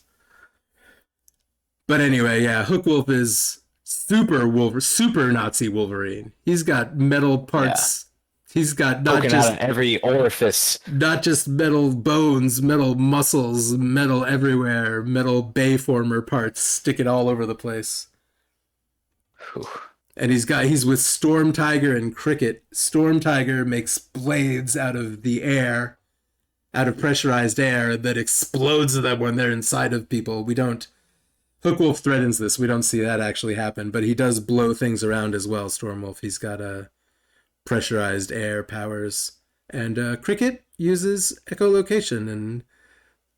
But anyway, yeah, Hook Wolf is super Nazi Wolverine. He's got metal parts. He's got not Poking out of every orifice. not just metal bones, metal muscles, metal everywhere, metal Bayformer parts sticking all over the place. Whew. And he's with Storm Tiger and Cricket. Storm Tiger makes blades out of the air, out of pressurized air that explodes them when they're inside of people. Hook Wolf threatens this. We don't see that actually happen, but he does blow things around as well, Stormwolf. He's got pressurized air powers. And Cricket uses echolocation and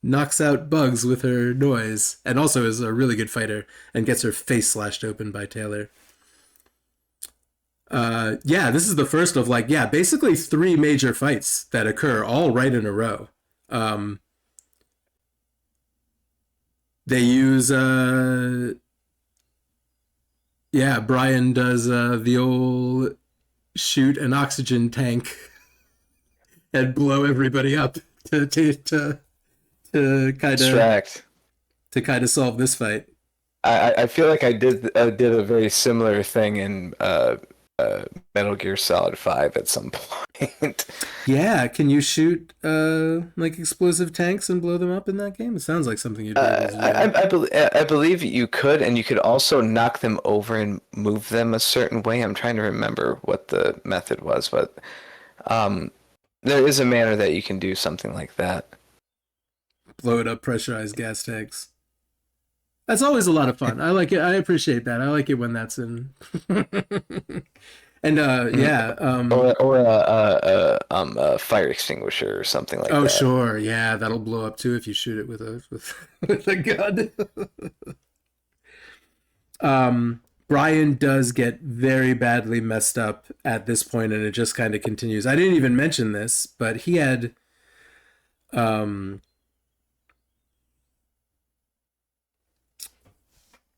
knocks out bugs with her noise, and also is a really good fighter and gets her face slashed open by Taylor. Yeah, this is the first of like, yeah, basically three major fights that occur all right in a row. Um, they use, yeah, Brian does the old shoot an oxygen tank and blow everybody up to to to, to kind of Distract. solve this fight. I feel like I did a very similar thing in Metal Gear Solid 5 at some point. Yeah, can you shoot like explosive tanks and blow them up in that game? It sounds like something you'd be able to do. I believe you could, and you could also knock them over and move them a certain way. I'm trying to remember what the method was, but um, there is a manner that you can do something like that. Blow it up, pressurized gas tanks. That's always a lot of fun. I like it. I appreciate that. I like it when that's in. And yeah, Or a fire extinguisher or something like oh that. sure, yeah, that'll blow up too if you shoot it with a with a gun. Brian does get very badly messed up at this point, and it just kind of continues. I didn't even mention this, but he had um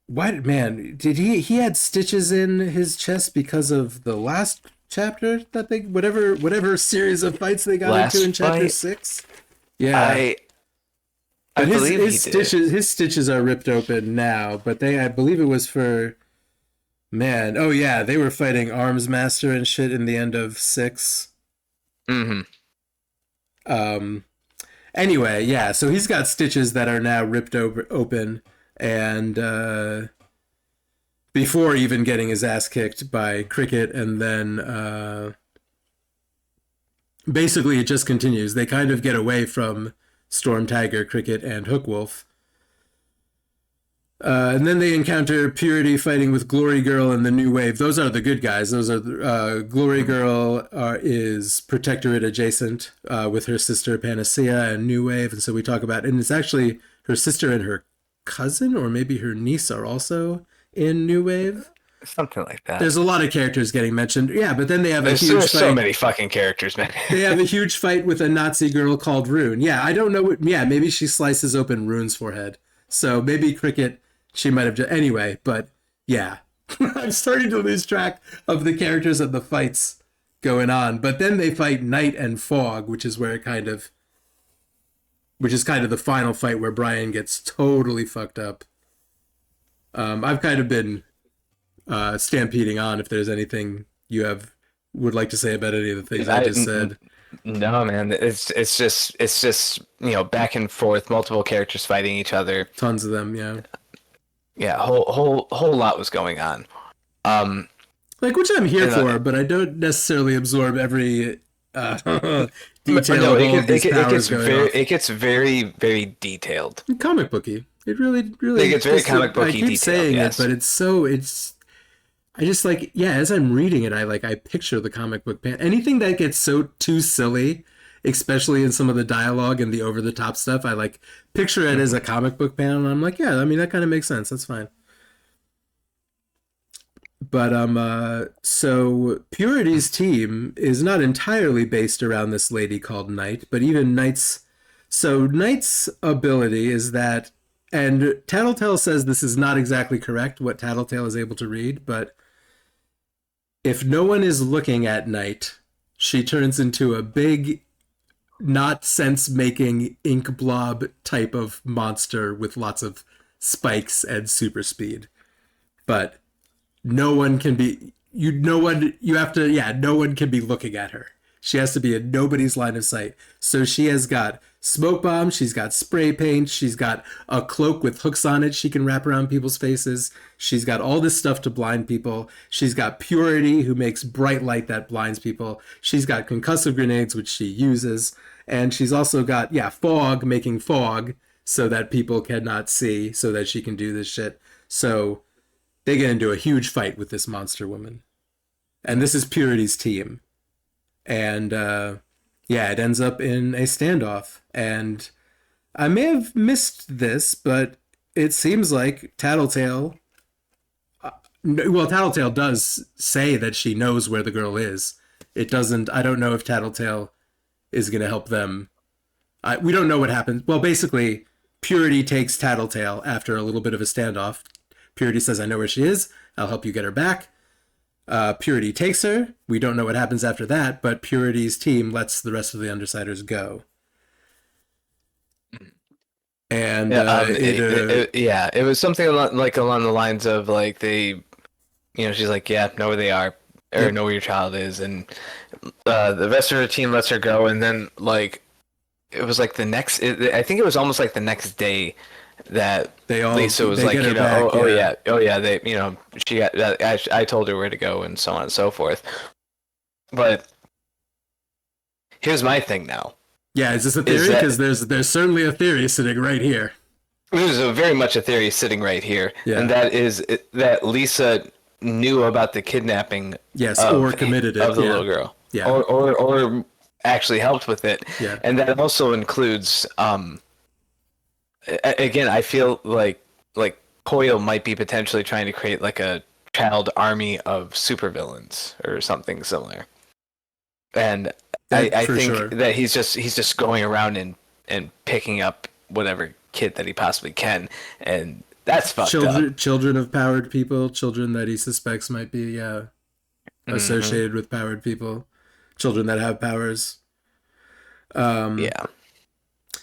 what man did he had stitches in his chest because of the last chapter that they whatever series of fights they got Last into in chapter fight? 6. Yeah. I But believe he did. his stitches are ripped open now, but they I believe it was for man. Oh yeah, they were fighting Arms Master and shit in the end of 6. Hmm. Um anyway, yeah, so he's got stitches that are now ripped open and before even getting his ass kicked by Cricket, and then basically it just continues. They kind of get away from Storm Tiger, Cricket, and Hookwolf. And then they encounter Purity fighting with Glory Girl and the New Wave. Those are the good guys. Those are Glory Girl is Protectorate adjacent with her sister Panacea and New Wave, and so we talk about, and it's actually her sister and her cousin or maybe her niece are also in New Wave. Something like that. There's a lot of characters getting mentioned. Yeah, but then they have There's a huge so fight. many fucking characters, man. They have a huge fight with a Nazi girl called Rune. Yeah, I don't know what. Yeah, maybe she slices open Rune's forehead. So maybe Cricket, she might have just. Anyway, but yeah. I'm starting to lose track of the characters and the fights going on. But then they fight Night and Fog, which is kind of the final fight where Brian gets totally fucked up. I've kind of been stampeding on if there's anything you would like to say about any of the things I just said. No, man. It's just back and forth, multiple characters fighting each other. Tons of them, yeah. Yeah, whole lot was going on. Like, which I'm here And, for, but I don't necessarily absorb every detail no, of all of these powers going off. it gets very, very detailed. Comic booky. It really. It gets very comic booky I keep detailed, saying yes. it, but I just like, yeah, as I'm reading it, I picture the comic book pan. Anything that gets so too silly, especially in some of the dialogue and the over the top stuff, I like picture it as a comic book panel, and I'm like, yeah, I mean that kind of makes sense. That's fine. But so Purity's team is not entirely based around this lady called Night, but even Night's ability is that, and Tattletale says this is not exactly correct, what Tattletale is able to read, but if no one is looking at Night, she turns into a big, not sense-making ink blob type of monster with lots of spikes and super speed. But no one can be no one can be looking at her. She has to be in nobody's line of sight. So she has got smoke bombs, she's got spray paint, she's got a cloak with hooks on it she can wrap around people's faces. She's got all this stuff to blind people. She's got Purity, who makes bright light that blinds people. She's got concussive grenades, which she uses. And she's also got, fog, making fog so that people cannot see, so that she can do this shit. So they get into a huge fight with this monster woman. And this is Purity's team. And it ends up in a standoff. And I may have missed this, but it seems like Tattletale well, Tattletale does say that she knows where the girl is. It doesn't. I don't know if Tattletale is going to help them. We don't know what happens. Well, basically, Purity takes Tattletale after a little bit of a standoff. Purity says, "I know where she is. I'll help you get her back." Purity takes her. We don't know what happens after that, but Purity's team lets the rest of the Undersiders go. And it was something along the lines of like she's like, yeah, know where they are, or know where your child is, and the rest of the team lets her go, and then like it was like I think it was almost like the next day that Lisa was like, oh yeah, they, I told her where to go and so on and so forth. But here's my thing now. Yeah, is this a theory? Because there's certainly a theory sitting right here. There's very much a theory sitting right here, and that is that Lisa knew about the kidnapping. Yes, or committed it of the little girl. Yeah, or actually helped with it. Yeah, and that also includes. Again, I feel like Coyle might be potentially trying to create like a child army of supervillains or something similar, and. I think that he's just going around and picking up whatever kid that he possibly can, and that's fucked up. Children of powered people, children that he suspects might be associated with powered people, children that have powers. Yeah.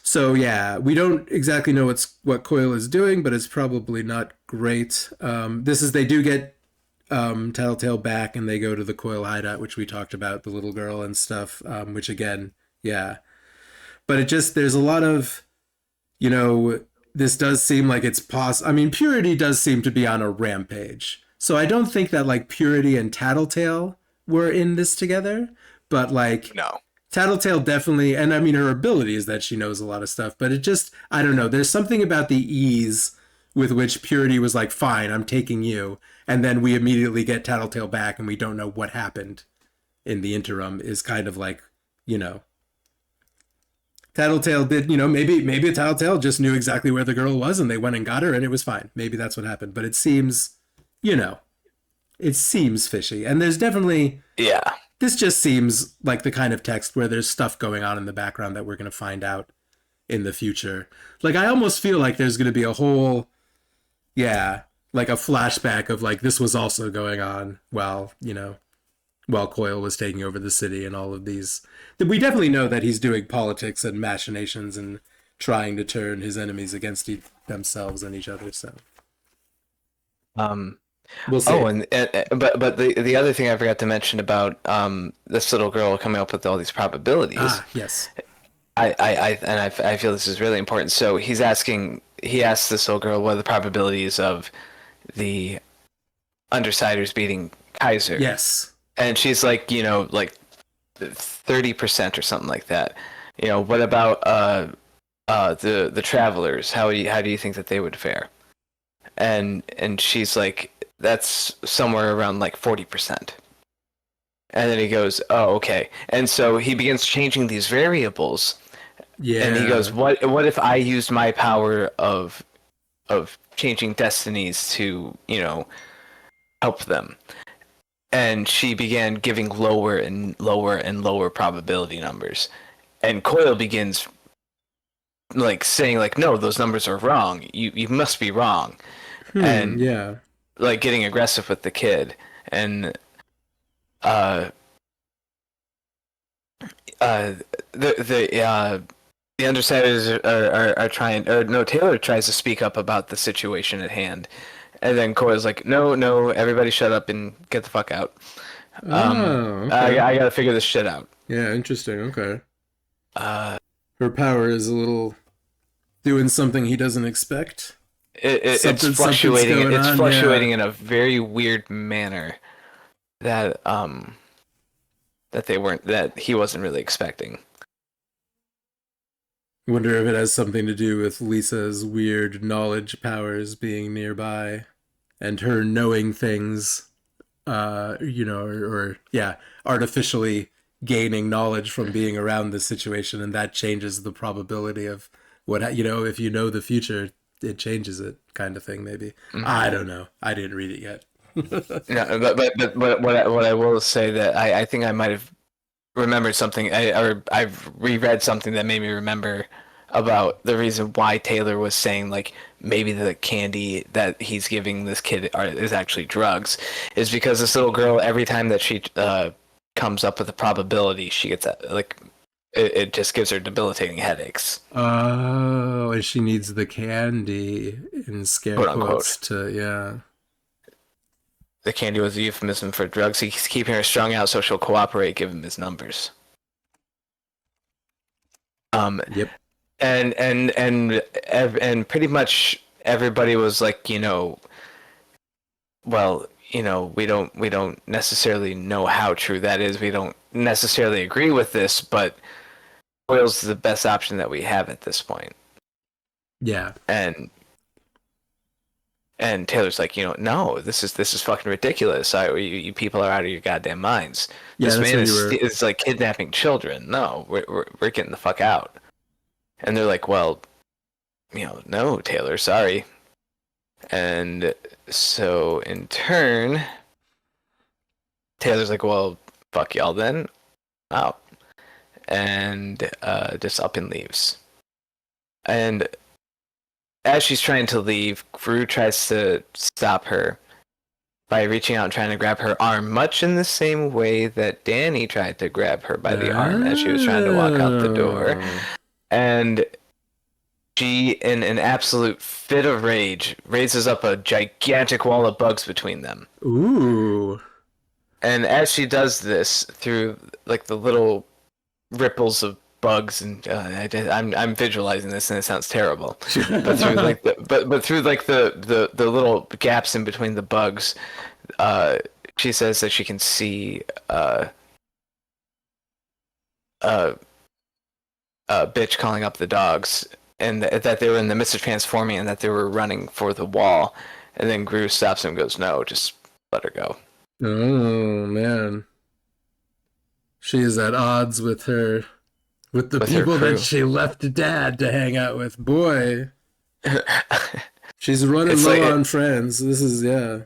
So yeah, we don't exactly know what Coyle is doing, but it's probably not great. They do get Tattletale back, and they go to the Coyle hideout, which we talked about, the little girl and stuff, which again, yeah. But there's a lot of, this does seem like it's possible. I mean, Purity does seem to be on a rampage. So I don't think that like Purity and Tattletale were in this together, but like no. Tattletale definitely, and I mean, her ability is that she knows a lot of stuff, but I don't know. There's something about the ease with which Purity was like, fine, I'm taking you. And then we immediately get Tattletale back and we don't know what happened in the interim is kind of like, Tattletale did, maybe Tattletale just knew exactly where the girl was and they went and got her and it was fine. Maybe that's what happened. But it seems, it seems fishy. And there's definitely... Yeah. This just seems like the kind of text where there's stuff going on in the background that we're going to find out in the future. Like, I almost feel like there's going to be a whole... Yeah, like a flashback of like this was also going on while Coyle was taking over the city and all of these. We definitely know that he's doing politics and machinations and trying to turn his enemies against themselves and each other. So, we'll see. Oh, but the other thing I forgot to mention about this little girl coming up with all these probabilities. Ah, yes. I feel this is really important. So he asks this little girl what are the probabilities of the Undersiders beating Kaiser. Yes. And she's like, like 30% or something like that. What about the Travelers? How do you think that they would fare? And she's like, that's somewhere around like 40%. And then he goes, oh, okay. And so he begins changing these variables. Yeah. And he goes, what if I used my power of changing destinies to, help them? And she began giving lower and lower and lower probability numbers. And Coyle begins like saying like, no, those numbers are wrong. You must be wrong. And yeah, like getting aggressive with the kid. And the Undersiders are trying, or no, Taylor tries to speak up about the situation at hand, and then Cora's like, no, everybody shut up and get the fuck out. Okay. I gotta figure this shit out. Yeah, interesting. Okay. Her power is a little doing something he doesn't expect. It's fluctuating. It's fluctuating in a very weird manner that that he wasn't really expecting. I wonder if it has something to do with Lisa's weird knowledge powers being nearby and her knowing things, or artificially gaining knowledge from being around this situation, and that changes the probability of what, if you know the future, it changes it, kind of thing, maybe. Mm-hmm. I don't know. I didn't read it yet. No, but what I will say that I think I might have remembered something, or I've reread something that made me remember about the reason why Taylor was saying like maybe the candy that he's giving this kid is actually drugs, is because this little girl, every time that she comes up with a probability, she gets like it just gives her debilitating headaches. Oh, and she needs the candy in scare Quote quotes unquote. to, yeah. The candy was a euphemism for drugs. He's keeping her strung out so she'll cooperate, give him his numbers. Um, Yep. and pretty much everybody was like, well, we don't necessarily know how true that is. We don't necessarily agree with this, but oil's the best option that we have at this point. Yeah. And Taylor's like, no, this is fucking ridiculous. You people are out of your goddamn minds. Yeah, This that's man what you were. is like kidnapping children. No, we're getting the fuck out. And they're like, well, no, Taylor, sorry. And so in turn, Taylor's like, well, fuck y'all then, out, and just up and leaves. And as she's trying to leave, Gru tries to stop her by reaching out and trying to grab her arm, much in the same way that Danny tried to grab her by the arm as she was trying to walk out the door. And she, in an absolute fit of rage, raises up a gigantic wall of bugs between them. Ooh. And as she does this, through like the little ripples of bugs, and I'm visualizing this, and it sounds terrible. But through like the little gaps in between the bugs, she says that she can see bitch calling up the dogs, and that they were in the midst of transforming, and that they were running for the wall. And then Gru stops him and goes, no, just let her go. Oh man. She is at odds with the With her people that crew. she left dad to hang out with. Boy. She's running It's low like on friends. This is, yeah.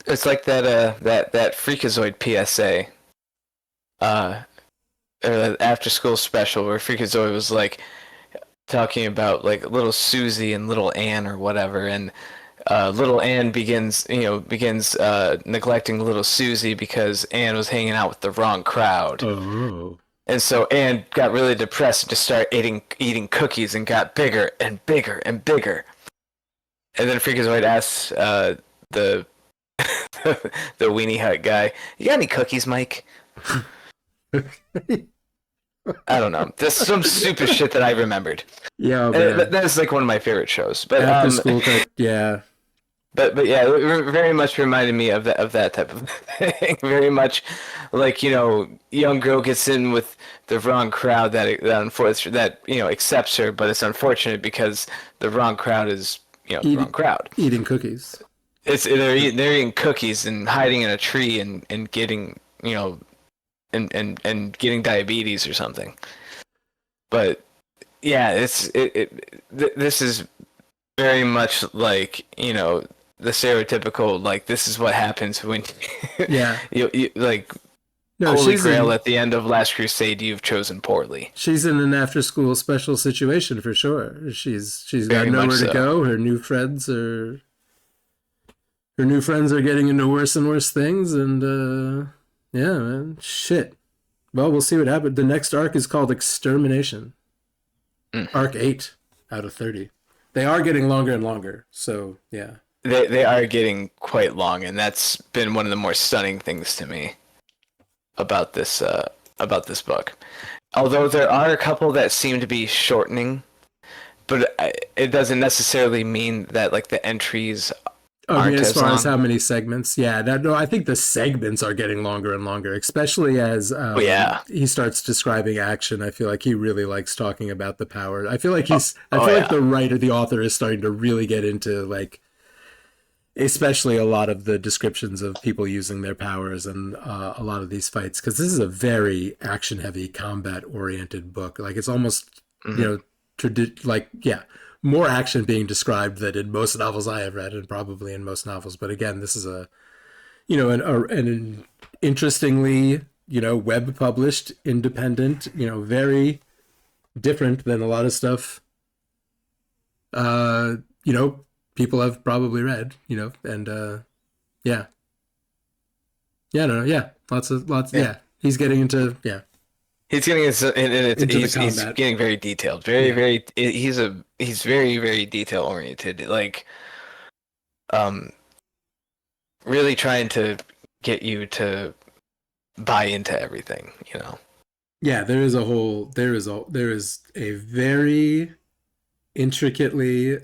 It's like that Freakazoid PSA, or that after school special where Freakazoid was like talking about like little Susie and little Anne or whatever, and little Anne begins neglecting little Susie because Anne was hanging out with the wrong crowd. Oh. And so Anne got really depressed and just started eating cookies and got bigger and bigger and bigger. And then Freakazoid asks the the Weenie Hut guy, "You got any cookies, Mike?" I don't know. There's some stupid shit that I remembered. Yeah, And man. that is like one of my favorite shows. But After school, yeah. but yeah, it very much reminded me of that type of thing. Very much like, young girl gets in with the wrong crowd that accepts her, but it's unfortunate because the wrong crowd is the wrong crowd. Eating cookies. They're eating cookies and hiding in a tree and getting and getting diabetes or something. But yeah, this is very much like the stereotypical, like, this is what happens when Yeah. you like No, Holy she's Grail in, at the end of Last Crusade. You've chosen poorly. she's in an after school special situation for sure. She's got Very much nowhere to so. go. Her new friends are getting into worse and worse things, and yeah, man. Shit. Well, we'll see what happens. The next arc is called Extermination. Arc 8 out of 30. They are getting longer and longer, so yeah. They are getting quite long, and that's been one of the more stunning things to me about this book. Although there are a couple that seem to be shortening, but it doesn't necessarily mean that like the entries I mean, aren't as far long. as how many segments, yeah. No, I think the segments are getting longer and longer, especially as yeah. he starts describing action. I feel like he really likes talking about the power. I feel like I feel yeah. like the author is starting to really get into like, especially a lot of the descriptions of people using their powers and a lot of these fights, because this is a very action-heavy, combat-oriented book. Like it's almost more action being described than in most novels I have read, and probably in most novels. But again, this is a you know, an interestingly, you know, web published, independent, you know, very different than a lot of stuff. You know, people have probably read, you know, and yeah, yeah, no, yeah, lots, Yeah. yeah. He's getting into He's getting into the he's combat. getting very detailed. Yeah. He's very, very detail oriented. Like, um, really trying to get you to buy into everything, you know. Yeah, there is a very intricately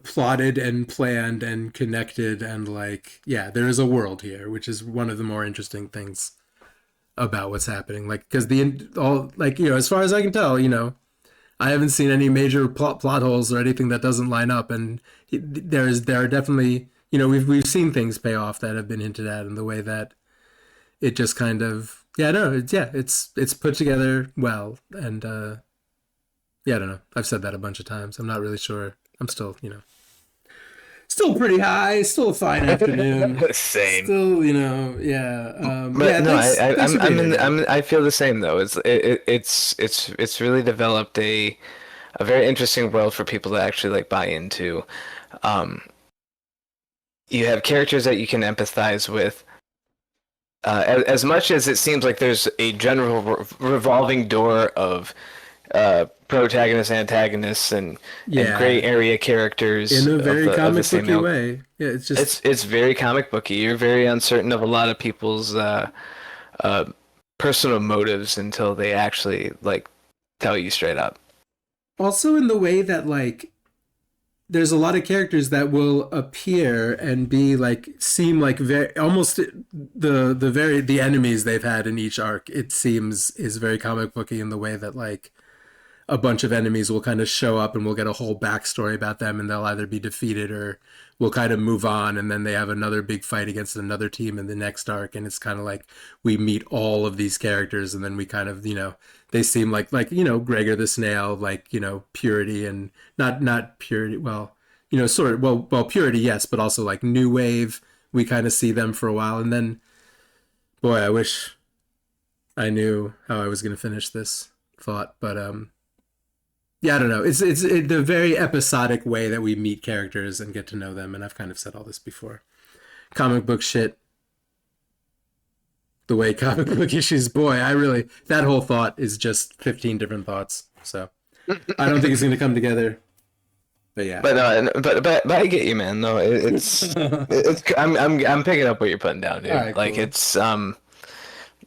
plotted and planned and connected and like yeah, there is a world here, which is one of the more interesting things about what's happening. Like because the all like you know, as far as I can tell, you know, I haven't seen any major plot holes or anything that doesn't line up, and there are definitely you know we've seen things pay off that have been hinted at in the way that it just kind of yeah no it's yeah it's put together well and yeah I don't know I've said that a bunch of times I'm not really sure I'm still you know still pretty high still a fine afternoon Same. still you know yeah But yeah no, thanks for being here man. I feel the same though. It's really developed a very interesting world for people to actually like buy into. Um, you have characters that you can empathize with. As much as it seems like there's a general revolving door of protagonists, antagonists, and gray Yeah area characters in a of very the comic same booky ilk. way yeah it's just It's very comic booky. You're very uncertain of a lot of people's uh, personal motives until they actually like tell you straight up. also in the way that like there's a lot of characters that will appear and be like seem like very almost the enemies they've had in each arc it seems is very comic booky in the way that like a bunch of enemies will kind of show up and we'll get a whole backstory about them and they'll either be defeated or we'll kind of move on and then they have another big fight against another team in the next arc and it's kind of like we meet all of these characters and then we kind of you know they seem like you know Gregor the Snail like you know Purity and not Purity well you know sort of well Purity yes but also like New Wave we kind of see them for a while and then boy I wish I knew how I was going to finish this thought but yeah, I don't know. It's the very episodic way that we meet characters and get to know them, and I've kind of said all this before. Comic book shit, the way comic book issues, boy, I really that whole thought is just 15 different thoughts. So I don't think it's going to come together. But yeah, But I get you, man. No, it's I'm picking up what you're putting down, dude. all right, Like cool. it's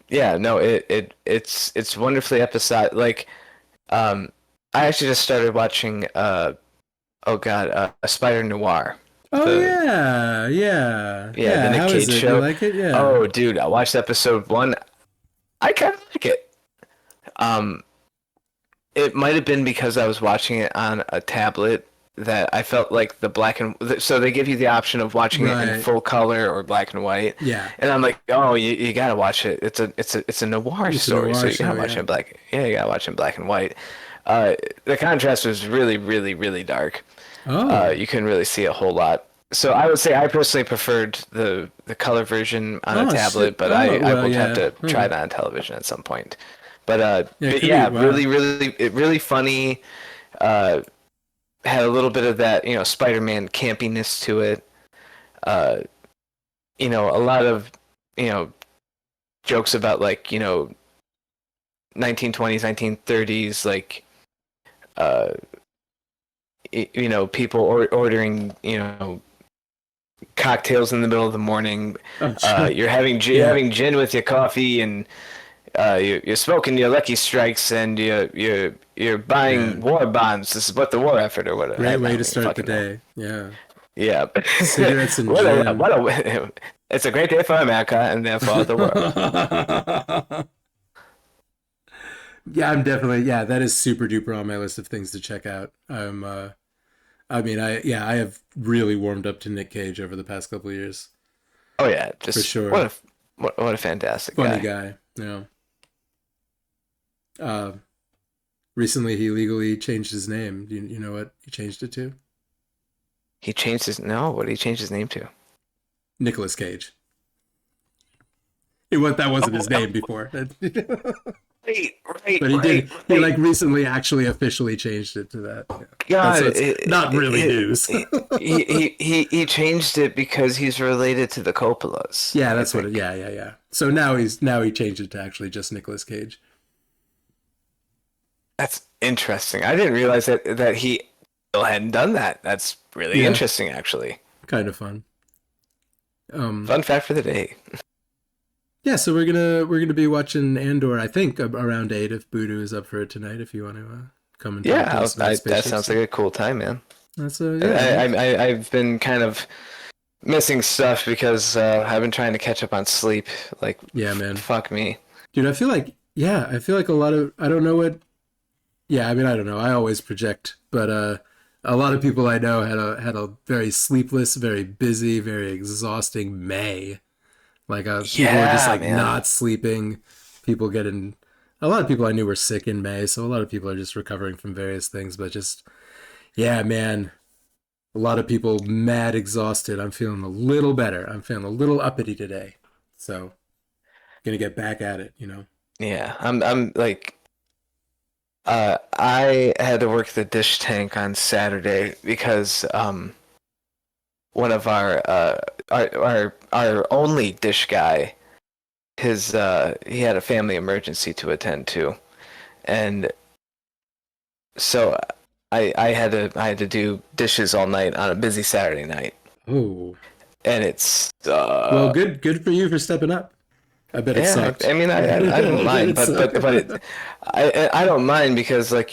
yeah, no, it's wonderfully episodic. Like um, I actually just started watching oh god, a Spider Noir. Oh The Yeah, the yeah. Nick How is Cage it? You show. like it? Yeah. Oh, dude, I watched episode one. I kind of like it. Um, it might have been because I was watching it on a tablet that I felt like the black and so they give you the option of watching it in Right. full color or black and white. Yeah. And I'm like, oh, you gotta watch it. It's a noir It's a story, so noir you gotta show. watch it Yeah. in black. Yeah, you gotta watch it in black and white. The contrast was really, really, really dark. Oh. You couldn't really see a whole lot. So I would say I personally preferred the color version on a Oh tablet, shit. but Oh I well. will have Yeah. to try Hmm. it on television at some point. Yeah. It But could be. yeah, Wow. really funny. Uh, had a little bit of that, you know, Spider-Man campiness to it. Uh, you know, a lot of, you know, jokes about like, you know, 1920s, 1930s, like, uh, you know, people ordering, you know, cocktails in the middle of the morning. Oh, shit. You're Yeah. having gin with your coffee, and you're smoking your Lucky Strikes, and you're Yeah. buying war bonds to support the war effort or whatever. Great I way don't to even start the fucking know. day. Yeah. Yeah. Cigarettes and what a gin. what a it's a great day for America and therefore the world. Yeah, I'm definitely yeah, that is super duper on my list of things to check out. I mean I have really warmed up to Nick Cage over the past couple of years. Oh yeah, For just sure. what a fantastic Funny guy. guy. You know. Uh recently he legally changed his name. You know what he changed it to? He changed his no, what did he change his name to? Nicolas Cage. That wasn't his name before. Right, But he did. He like recently actually officially changed it to that. Yeah. God, So it's not really news. he changed it because he's related to the Coppolas. Yeah, that's what. Yeah. So now he changed it to actually just Nicolas Cage. That's interesting. I didn't realize that he still hadn't done that. That's really interesting, actually. Kind of fun. Fun fact for the day. Yeah, so we're gonna be watching Andor. I think around 8 if Voodoo is up for it tonight. If you want to come and talk to us about that sounds like a cool time, man. That's I've been kind of missing stuff because I've been trying to catch up on sleep. Like, yeah, man. Fuck me, dude. I feel like a lot of I don't know what. Yeah, I mean I don't know. I always project, but a lot of people I know had a very sleepless, very busy, very exhausting May. Like people were just like not sleeping. People getting a lot of people I knew were sick in May, so a lot of people are just recovering from various things. But just man, a lot of people mad exhausted. I'm feeling a little better. I'm feeling a little uppity today, so gonna get back at it. Yeah, I'm like, I had to work the dish tank on Saturday because one of our only dish guy, he had a family emergency to attend to, and so I had to do dishes all night on a busy Saturday night. Oh, and it's well, good for you for stepping up. I bet it sucked. I mean, I don't mind, but I don't mind because like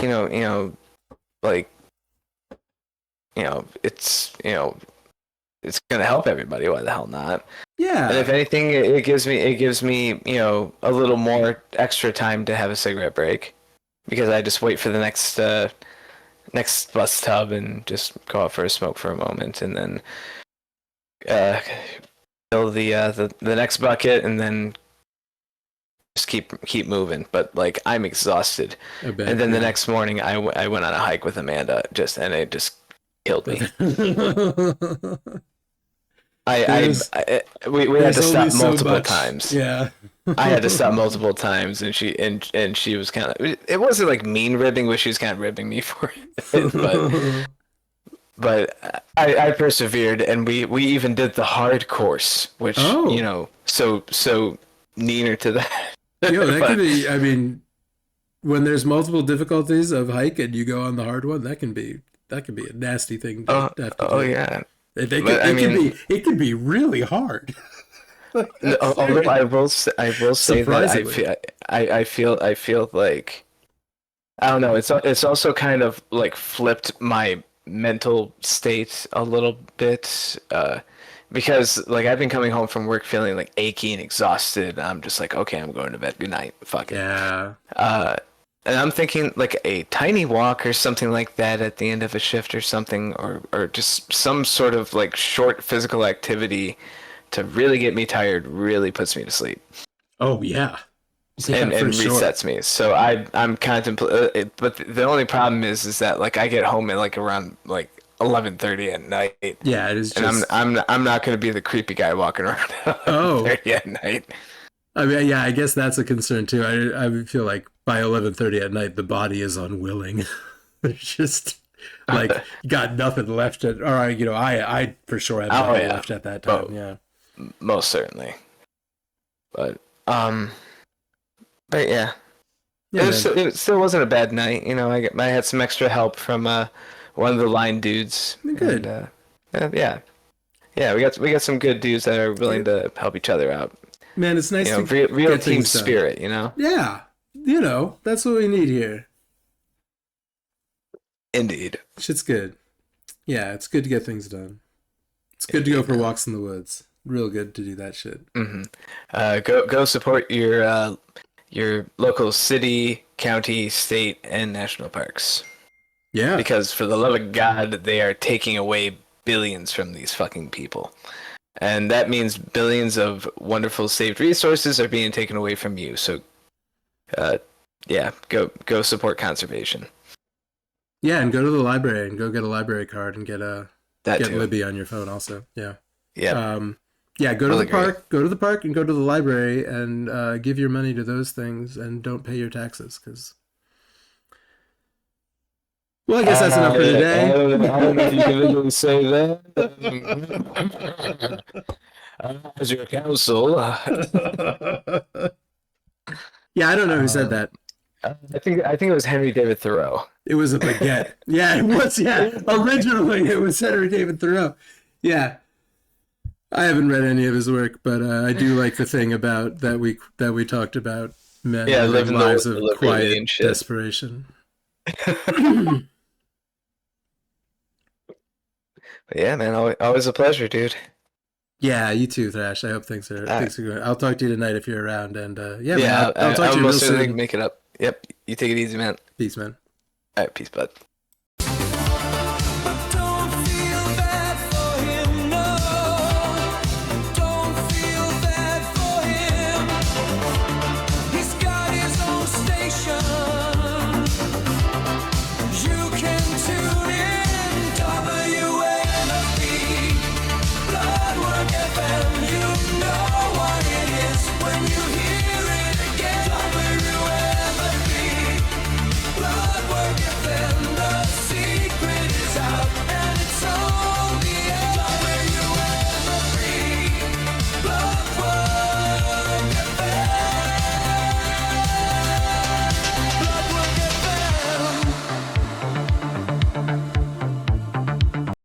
it's gonna help everybody. Why the hell not? Yeah. And if anything, it gives me a little more extra time to have a cigarette break because I just wait for the next bus tub and just go out for a smoke for a moment and then fill the next bucket and then just keep moving. But like I'm exhausted, and then the next morning I went on a hike with Amanda and it just killed me. We had to stop multiple times. Yeah. I had to stop multiple times, and she was kind of. It wasn't like mean ribbing, but she was kind of ribbing me for it. But I persevered, and we even did the hard course, which so neater to that. That could be. I mean, when there's multiple difficulties of hike and you go on the hard one, that can be a nasty thing to have to do. Yeah. It could be really hard. Although I will say that I feel like I don't know. It's also kind of like flipped my mental state a little bit because like I've been coming home from work feeling like achy and exhausted. I'm just like, okay, I'm going to bed. Good night. Fuck it. Yeah. And I'm thinking like a tiny walk or something like that at the end of a shift or something, or just some sort of like short physical activity to really get me tired really puts me to sleep. Oh yeah. And resets me. So I'm contemplating, but the only problem is that like I get home at like around like 11:30 at night. Yeah, it is. And I'm not going to be the creepy guy walking around at 11:30 at night. I mean, yeah, I guess that's a concern too. I feel like by 11:30 at night, the body is unwilling. It's just like got nothing left. I for sure have nothing left at that time. Most certainly. But yeah. It still wasn't a bad night. I had some extra help from one of the line dudes. Good. And, yeah. We got some good dudes that are willing to help each other out. Man, it's nice to real team spirit, Yeah, that's what we need here. Indeed. Shit's good. Yeah, it's good to get things done. It's good to go for walks in the woods. Real good to do that shit. Mm-hmm. Go support your local city, county, state, and national parks. Yeah. Because for the love of God, they are taking away billions from these fucking people. And that means billions of wonderful saved resources are being taken away from you. So, go support conservation. Yeah, and go to the library and go get a library card and get Libby on your phone also. Yeah. Yeah. Yeah, go to Really the park, go to the park, and go to the library, and give your money to those things, and don't pay your taxes, because. Well, I guess that's enough for today. I don't know if you can legally say that. As your counsel, Yeah, I don't know who said that. I think it was Henry David Thoreau. It was a baguette. Yeah, it was. Yeah, originally it was Henry David Thoreau. Yeah, I haven't read any of his work, but I do like the thing about that we talked about men living lives of quiet desperation. But yeah, man, always a pleasure, dude. Yeah, you too, Thrash. I hope things are good. I'll talk to you tonight if you're around, and yeah, Yeah, man, I'll talk to you real soon. Make it up. Yep, you take it easy, man. Peace, man. All right, peace, bud.